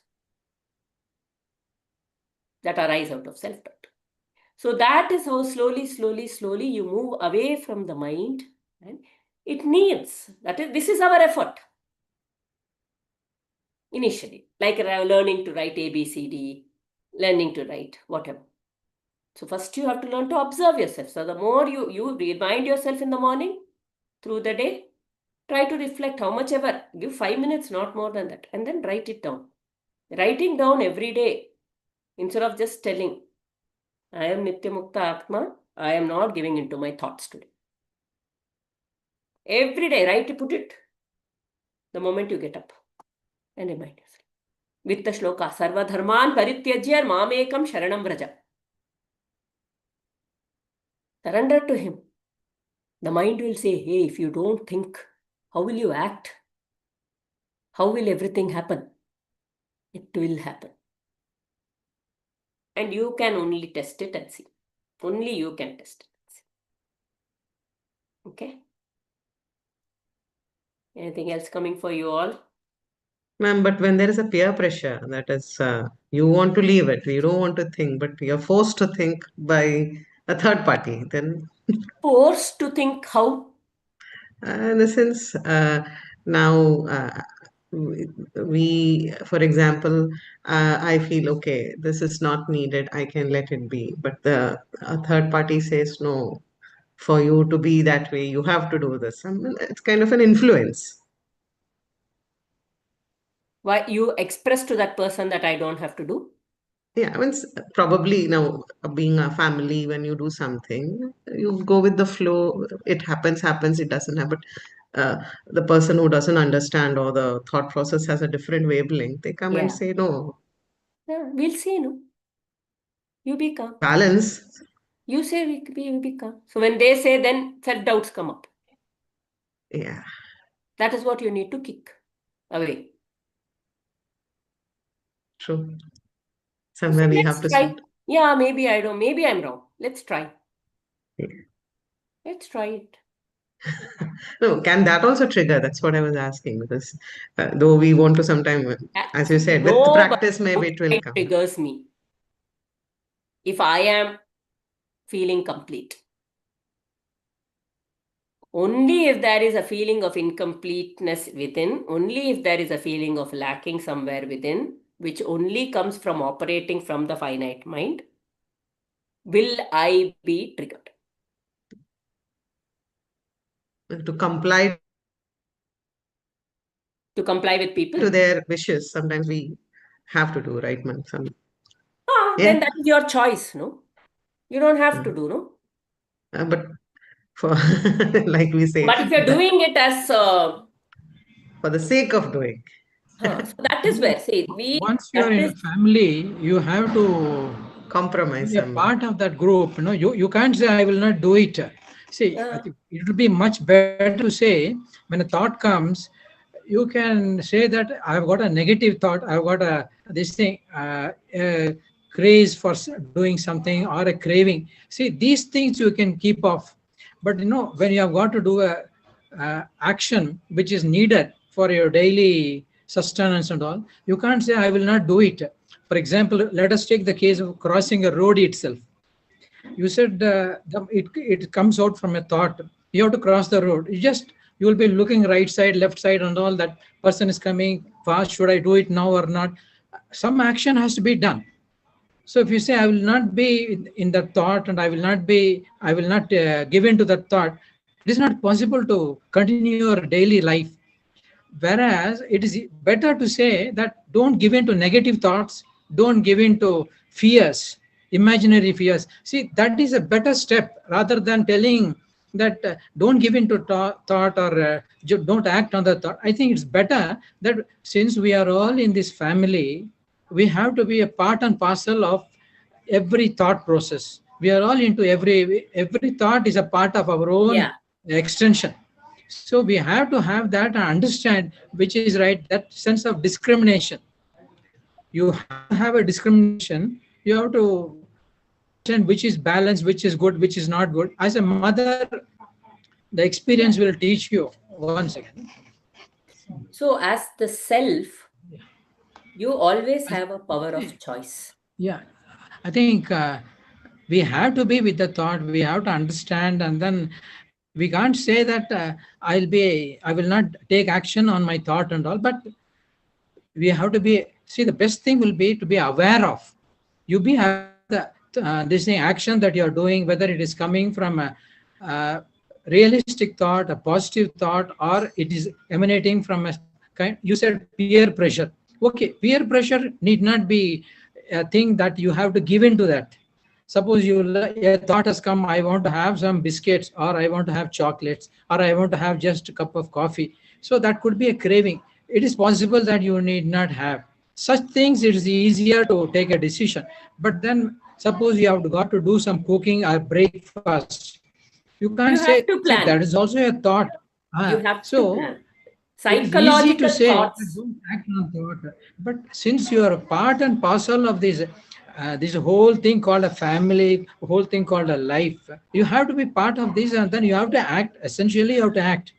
that arise out of self-doubt. So that is how slowly you move away from the mind. And it needs, this is our effort. Initially, like learning to write ABCD, learning to write whatever. So first you have to learn to observe yourself. So the more you remind yourself in the morning, through the day, try to reflect how much ever. Give 5 minutes, not more than that. And then write it down. Writing down every day, instead of just telling, I am Nitya Mukta Atma, I am not giving into my thoughts today. Every day, write, put it the moment you get up and remind yourself. With the shloka, Sarva Dharman Parityajya Mamekam Sharanam Vraja. Surrender to him. The mind will say, hey, if you don't think, how will you act? How will everything happen? It will happen. And you can only test it and see. Only you can test it and see. Okay? Anything else coming for you all? Ma'am, but when there is a peer pressure, that is, you want to leave it, you don't want to think, but you're forced to think by a third party, then Forced to think how? in a sense, now for example, I feel okay, this is not needed, I can let it be. But a third party says, no, for you to be that way, you have to do this. I mean, it's kind of an influence. Why you express to that person that I don't have to do? Yeah, I mean, probably being a family, when you do something, you go with the flow. It happens, it doesn't happen. The person who doesn't understand or the thought process has a different wavelength, they come and Yeah. say, no, Yeah, we'll see, no? You be calm. balance. You say we be calm. So when they say, then self-doubts come up. Yeah, That is what you need to kick away. true. So Somewhere we let's have to try. start. Yeah, maybe I don't. Maybe I'm wrong. Let's try. Yeah. Let's try it. No, can that also trigger? That's what I was asking, because though we want to sometime, as you said, with No, but practice, maybe it will come. triggers me. If I am feeling complete. Only if there is a feeling of incompleteness within, only if there is a feeling of lacking somewhere within, which only comes from operating from the finite mind, will I be triggered. To comply To comply with people? to their wishes, sometimes we have to do, right, man? Then Yeah. that is your choice, no? You don't have to do, no? But for like we say, But if you're doing it as for the sake of doing, so that is where, see, Once you are that in is, a family, you have to compromise be a somewhere. part of that group. You can't say, I will not do it. See, I think it would be much better to say, when a thought comes, you can say that I've got a negative thought, I've got this thing, a craze for doing something or a craving. See, these things you can keep off. But when you have got to do a action which is needed for your daily sustenance and all, you can't say, I will not do it. For example, let us take the case of crossing a road itself. You said it comes out from a thought. You have to cross the road. You will be looking right side, left side, and all. That person is coming fast. Should I do it now or not? Some action has to be done. So if you say, I will not be in that thought, and I will not give in to that thought, it is not possible to continue your daily life. Whereas it is better to say that don't give in to negative thoughts, don't give in to fears, imaginary fears. See, that is a better step rather than telling that don't give in to thought or don't act on the thought. I think it's better that since we are all in this family, we have to be a part and parcel of every thought process. We are all into every thought is a part of our own extension. So we have to have that and understand which is right, that sense of discrimination. You have to have a discrimination. You have to understand which is balanced, which is good, which is not good. As a mother, the experience will teach you. One second. so as the self, you always have a power of choice. Yeah, I think we have to be with the thought. We have to understand, and then we can't say that I will not take action on my thought and all. But we have to be. See, the best thing will be to be aware of. You be aware of this thing, action that you are doing, whether it is coming from a realistic thought, a positive thought, or it is emanating from a kind. You said peer pressure. Okay, peer pressure need not be a thing that you have to give into that. Suppose a thought has come, I want to have some biscuits, or I want to have chocolates, or I want to have just a cup of coffee. So that could be a craving. It is possible that you need not have such things. It is easier to take a decision. But then suppose you have got to do some cooking or breakfast, You can't You say, have to see, plan. that is also a thought. You have to So plan. it is easy to Psychological say that thoughts. don't act on thought, but since you are a part and parcel of this whole thing called a family, whole thing called a life, you have to be part of this, and then you have to act. Essentially, you have to act.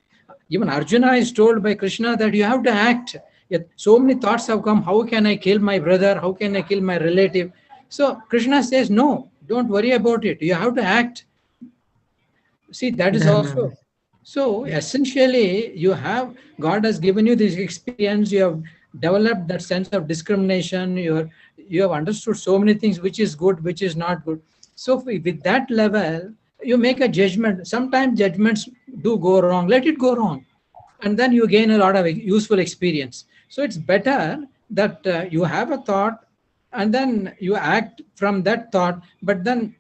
Even Arjuna is told by Krishna that you have to act. Yet so many thoughts have come. How can I kill my brother? How can I kill my relative? So Krishna says, no, don't worry about it. You have to act. See, that is Dharma. also. So essentially, you have, God has given you this experience. You have developed that sense of discrimination. You have understood so many things, which is good, which is not good. So with that level, you make a judgment. Sometimes judgments do go wrong. Let it go wrong, and then you gain a lot of useful experience. So it's better that you have a thought, and then you act from that thought. But then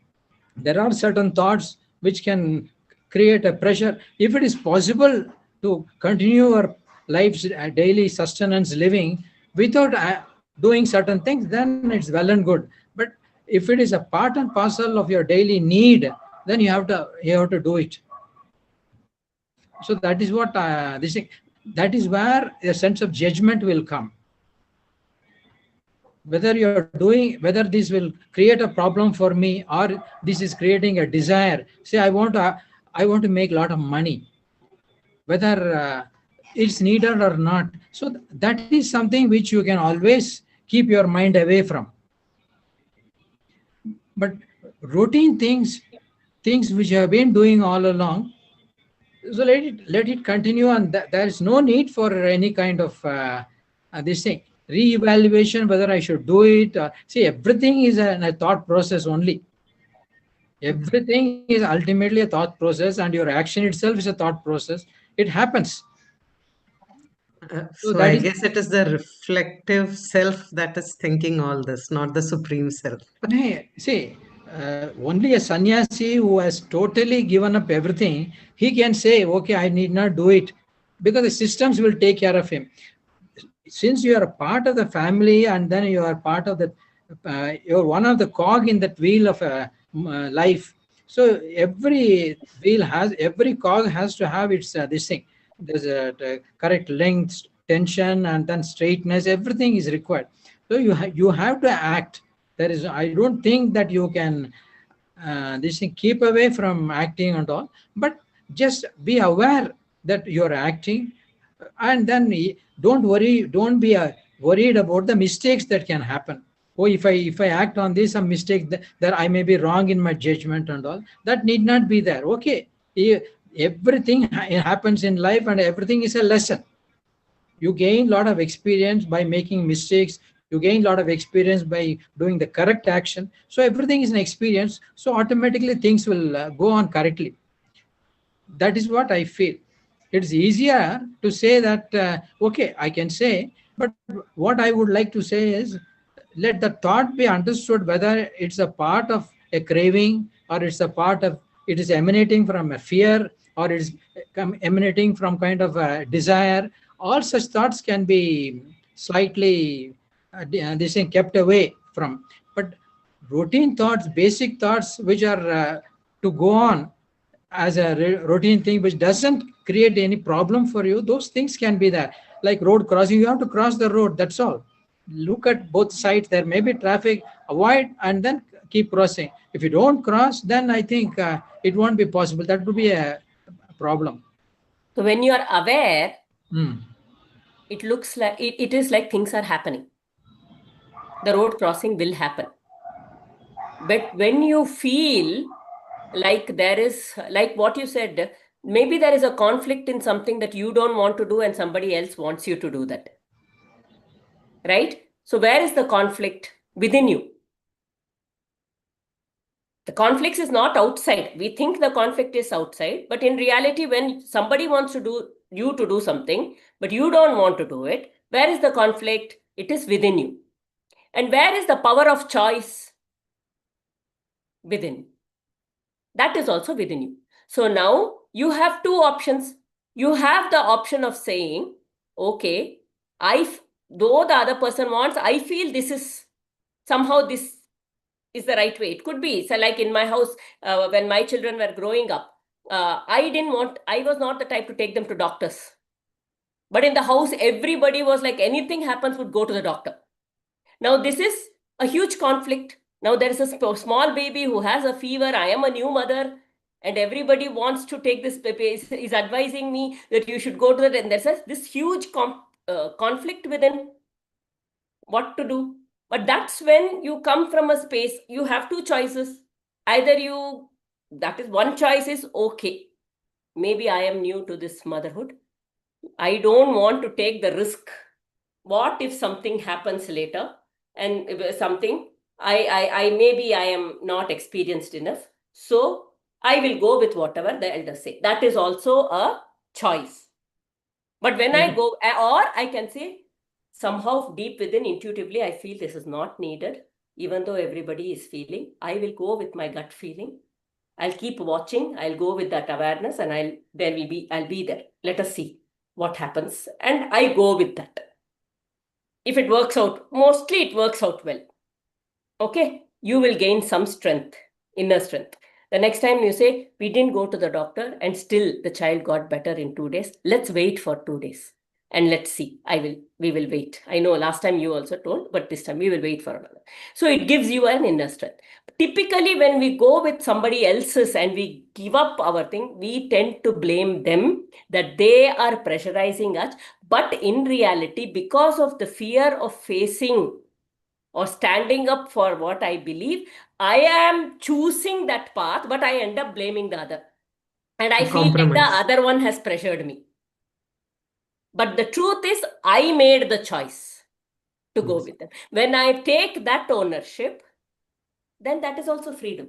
there are certain thoughts which can create a pressure. If it is possible to continue your life's daily sustenance living without doing certain things, then it's well and good. But if it is a part and parcel of your daily need, then you have to do it. So that is what that is where a sense of judgment will come. Whether this will create a problem for me, or this is creating a desire. Say I want to make a lot of money, whether it's needed or not. So that is something which you can always keep your mind away from. But routine things which you have been doing all along, so let it continue, and there is no need for any kind of this thing re-evaluation whether I should do it. See, everything is a thought process only. Everything is ultimately a thought process, and your action itself is a thought process. It happens. So So that I is, guess it is the reflective self that is thinking all this, not the supreme self. see, only a sannyasi who has totally given up everything, he can say, okay, I need not do it, because the systems will take care of him. Since you are a part of the family, and then you are part of the you're one of the cog in that wheel of life. So every cog has to have its this thing. There's the correct length, tension, and then straightness. Everything is required. So you have to act. I don't think that you can this thing keep away from acting and all, but just be aware that you're acting, and then don't be worried about the mistakes that can happen. Oh, if I act on this, some mistake that I may be wrong in my judgment and all, that need not be there. Okay, everything happens in life, and everything is a lesson. You gain a lot of experience by making mistakes. You gain a lot of experience by doing the correct action. So everything is an experience, so automatically things will go on correctly. That is what I feel. It's easier to say that okay, I can say, but what I would like to say is, let the thought be understood whether it's a part of a craving, or it's a part of, it is emanating from a fear, or it's emanating from kind of a desire. All such thoughts can be slightly this thing kept away from. But routine thoughts, basic thoughts, which are to go on as a routine thing, which doesn't create any problem for you, those things can be there. Like road crossing, you have to cross the road, that's all. Look at both sides, there may be traffic, avoid, and then keep crossing. If you don't cross, then I think it won't be possible. That would be a problem. So when you are aware, Mm. it looks like it is like things are happening. The road crossing will happen. But when you feel like there is, like what you said, maybe there is a conflict in something that you don't want to do and somebody else wants you to do that. Right? So where is the conflict? Within you. The conflict is not outside. We think the conflict is outside, but in reality, when somebody wants to do you to do something, but you don't want to do it, where is the conflict? It is within you. And where is the power of choice? Within. That is also within you. So now you have two options. You have the option of saying, okay, though the other person wants, I feel this is the right way. It could be, so like in my house, when my children were growing up, I was not the type to take them to doctors. But in the house, everybody was like, anything happens, would go to the doctor. Now, this is a huge conflict. Now, there is a small baby who has a fever. I am a new mother, and everybody wants to take this baby, is advising me that you should go to that. And there's this huge conflict within what to do. But that's when you come from a space, you have two choices. Either that is one choice is, okay, maybe I am new to this motherhood. I don't want to take the risk. What if something happens later and something, I maybe I am not experienced enough. So I will go with whatever the elders say. That is also a choice. But when I go, or I can say, somehow deep within, intuitively, I feel this is not needed, even though everybody is feeling. I will go with my gut feeling. I'll keep watching. I'll go with that awareness, and I'll be there. Let us see what happens. And I go with that. If it works out, mostly it works out well. Okay, you will gain some strength, inner strength. The next time you say, we didn't go to the doctor and still the child got better in 2 days. Let's wait for 2 days and let's see. We will wait. I know last time you also told, but this time we will wait for another. So it gives you an inner strength. Typically, when we go with somebody else's and we give up our thing, we tend to blame them that they are pressurizing us. But in reality, because of the fear of facing or standing up for what I believe, I am choosing that path, but I end up blaming the other. And I feel like the other one has pressured me. But the truth is, I made the choice to go with them. When I take that ownership, then that is also freedom.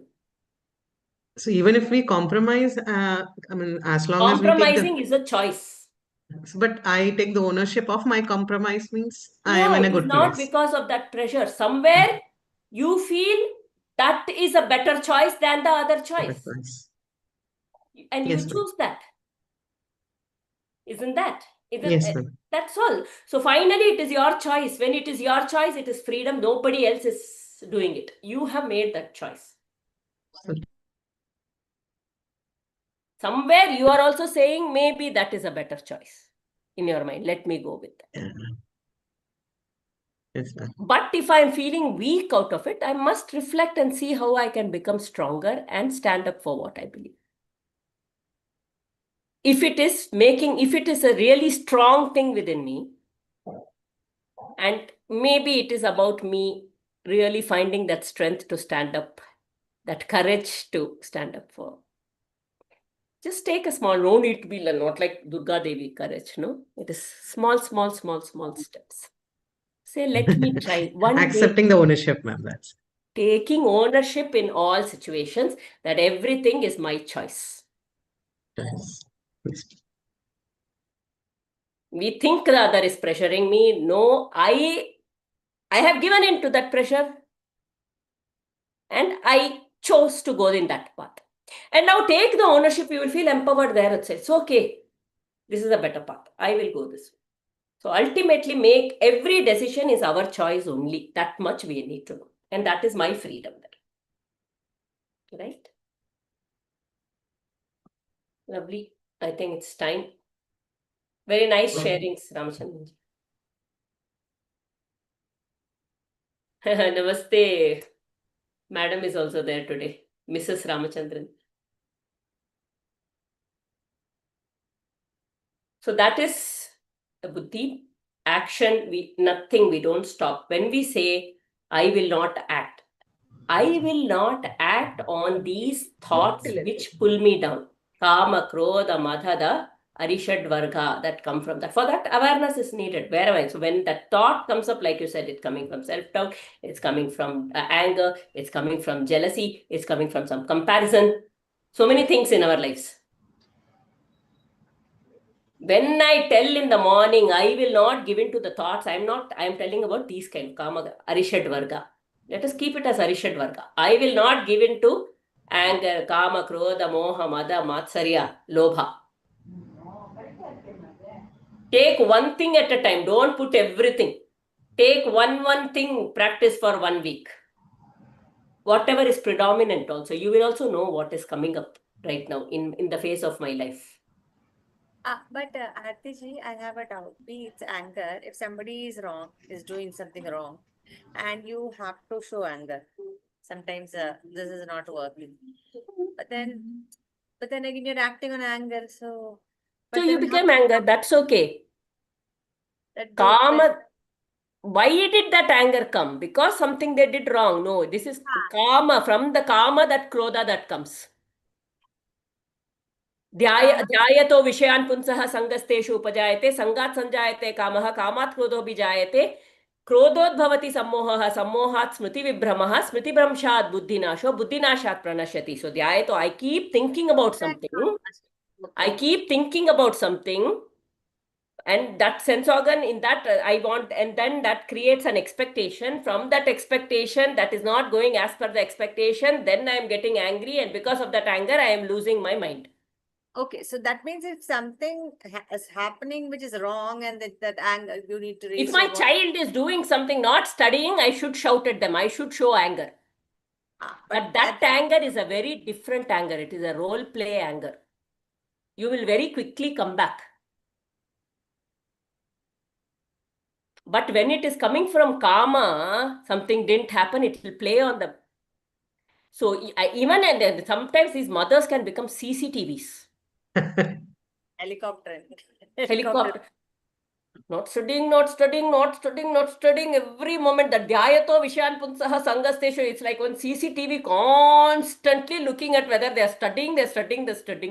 So even if we compromise, I mean, as long as we take Compromising is a choice. but I take the ownership of my compromise means I am Yeah, in a it is good not place. because of that pressure. Somewhere you feel that is a better choice than the other choice. And you Yes, ma'am. choose that. Isn't that? Yes, ma'am. That's all. So finally, it is your choice. When it is your choice, it is freedom. Nobody else is doing it. You have made that choice. Somewhere you are also saying, maybe that is a better choice in your mind. Let me go with that. Yes, ma'am. But if I'm feeling weak out of it, I must reflect and see how I can become stronger and stand up for what I believe. If it is a really strong thing within me, and maybe it is about me really finding that strength to stand up, that courage to stand up for. Just take a small, no need to be not like Durga Devi courage, no? It is small steps. Say, let me try one Accepting day. the ownership, ma'am. That's Taking ownership in all situations, that everything is my choice. yes. We think the other is pressuring me. No, I have given in to that pressure and I chose to go in that path. And now take the ownership, you will feel empowered there itself. It's okay. This is a better path. I will go this way. So ultimately, make every decision is our choice only. That much we need to know. And that is my freedom there. Right? Lovely. I think it's time. Very nice sharing, Ramachandran. Namaste. Madam is also there today. Mrs. Ramachandran. So that is the buddhi. Action, nothing, we don't stop. When we say, I will not act, I will not act on these thoughts which pull me down. Kama, Krodha, Madhada, Arishad Varga that come from that. For that, awareness is needed wherever. So when that thought comes up, like you said, it's coming from self-doubt, it's coming from anger, it's coming from jealousy, it's coming from some comparison. So many things in our lives. When I tell in the morning, I will not give in to the thoughts. I am telling about these kind of kama, arishad varga. Let us keep it as arishad varga. I will not give in to anger, kama, krodha, moha, mada, matsarya, lobha. Take one thing at a time. Don't put everything. Take one thing, practice for 1 week. Whatever is predominant also, you will also know what is coming up right now in the face of my life. But Aarti I have a doubt. Be it's anger. If somebody is wrong, is doing something wrong, and you have to show anger, sometimes this is not working. But then again, you're acting on anger. So, So but you then how became anger, that's okay. that do Kama, why did that anger come? Because something they did wrong. No, this is kama. From the kama, that krodha that comes. ध्यायतो विषयान् पुंसः संगस्तेषु उपजायते संगात् संजायते कामः कामात् क्रोधो विजायते क्रोधोद्भवति सम्मोहः सम्मोहात् स्मृतिविभ्रमः स्मृतिभ्रंशात् बुद्धिनाशो बुद्धिनाशात् प्रणश्यति. So ध्यायतो, I keep thinking about something. I keep thinking about something. And that sense organ, in that I want, and then that creates an expectation. From that expectation that is not going as per the expectation, then I am getting angry, and because of that anger I am losing my mind. Okay, so that means if something is happening which is wrong, and that anger, you need to raise If my your voice. child is doing something, not studying, I should shout at them. I should show anger. But that anger is a very different anger. It is a role play anger. You will very quickly come back. But when it is coming from karma, something didn't happen, it will play on the... So even and then sometimes these mothers can become CCTVs. Helicopter. Helicopter. Not studying, not studying, not studying, not studying. Every moment that dhyayato vishayan punsaha sangasteshu, it's like one CCTV constantly looking at whether they're studying,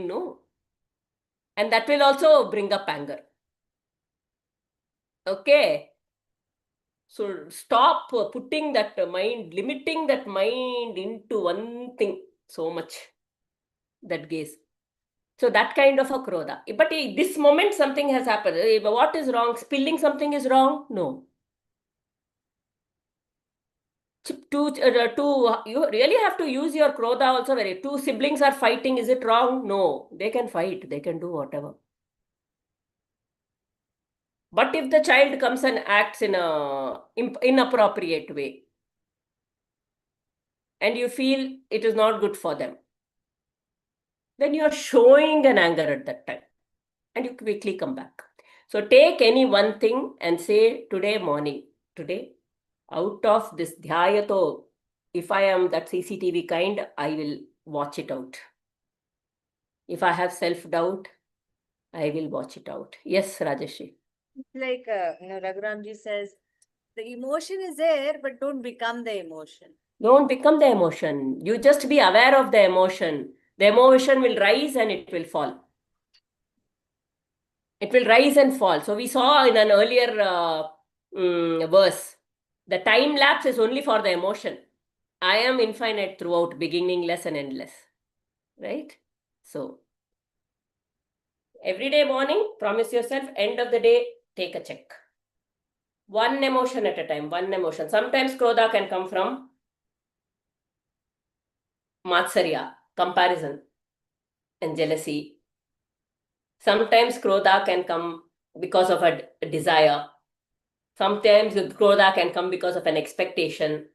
no. And that will also bring up anger. Okay. So stop putting that mind, limiting that mind into one thing so much. That gaze. So that kind of a krodha. But this moment something has happened. What is wrong? Spilling something is wrong? No. You really have to use your krodha also. Two siblings are fighting. Is it wrong? No. They can fight. They can do whatever. But if the child comes and acts in a inappropriate way, and you feel it is not good for them, then you are showing an anger at that time, and you quickly come back. So take any one thing and say, today morning, today, out of this dhyayato, if I am that CCTV kind, I will watch it out. If I have self-doubt, I will watch it out. Yes, Rajeshi. Like Raghuramji says, the emotion is there, but don't become the emotion. Don't become the emotion. You just be aware of the emotion. The emotion will rise and it will fall. It will rise and fall. So we saw in an earlier verse, the time lapse is only for the emotion. I am infinite throughout, beginningless and endless. Right? So, every day morning, promise yourself, end of the day, take a check. One emotion at a time, one emotion. Sometimes krodha can come from matsarya, comparison and jealousy. Sometimes krodha can come because of a desire. Sometimes krodha can come because of an expectation.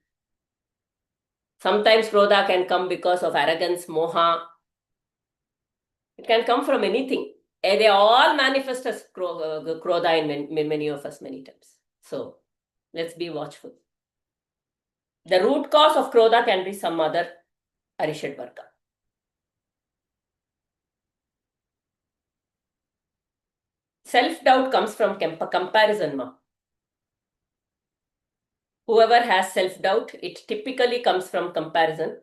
Sometimes krodha can come because of arrogance, moha. It can come from anything. And they all manifest as krodha in many of us many times. So let's be watchful. The root cause of krodha can be some other arishad varga. Self-doubt comes from comparison. Whoever has self-doubt, it typically comes from comparison.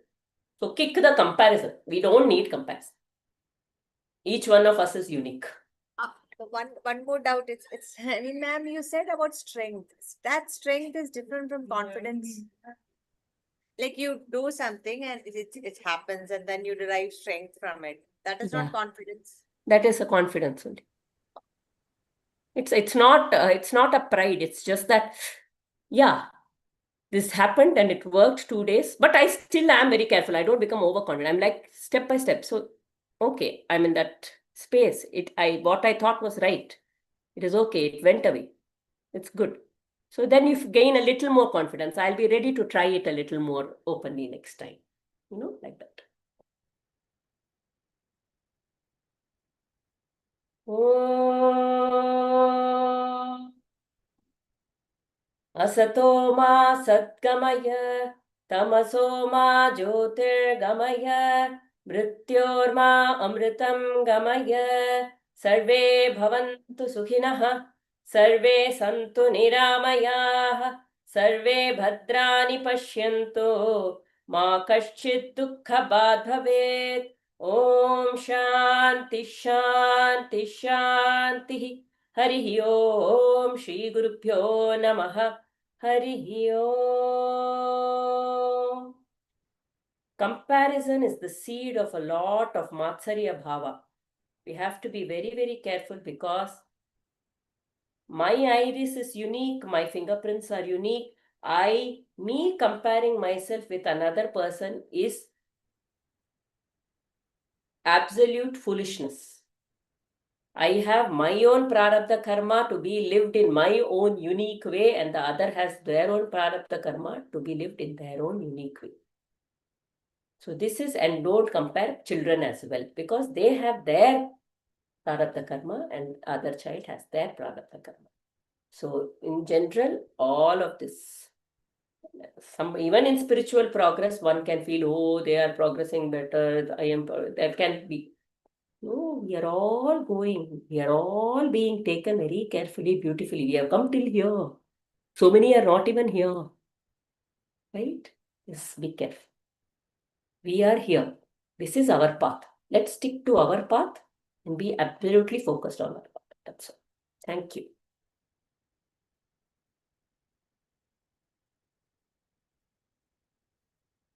So kick the comparison. We don't need comparison. Each one of us is unique. One more doubt. It's. I mean, ma'am, you said about strength. That strength is different from confidence. Like you do something and it happens, and then you derive strength from it. That is not confidence. That is a confidence only. It's not a pride. It's just that, yeah, this happened and it worked 2 days, but I still am very careful. I don't become overconfident. I'm like step by step. So, okay, I'm in that space. What I thought was right. It is okay. It went away. It's good. So then you gain a little more confidence. I'll be ready to try it a little more openly next time. Like that. Om Asato ma satgamaya, tamaso ma jyotirgamaya, mrityorma amritam gamaya, sarve bhavantu sukhinah, sarve santu niramayah, sarve bhadrani pashyantu, ma kaschid dukkha bhavet. Om Shanti Shanti Shanti. Harihi Om Shri Gurubhyo Namaha. Harihi Om. Comparison is the seed of a lot of Matsarya Bhava. We have to be very, very careful because my iris is unique, my fingerprints are unique. Me comparing myself with another person is absolute foolishness. I have my own prarabdha karma to be lived in my own unique way, and the other has their own prarabdha karma to be lived in their own unique way. So this is, and don't compare children as well, because they have their prarabdha karma and other child has their prarabdha karma. So in general, all of this, even in spiritual progress, one can feel, oh, they are progressing better, that can be. No, we are all going. We are all being taken very carefully, beautifully. We have come till here. So many are not even here. Right? Yes, be careful. We are here. This is our path. Let's stick to our path and be absolutely focused on our path. That's all. Thank you.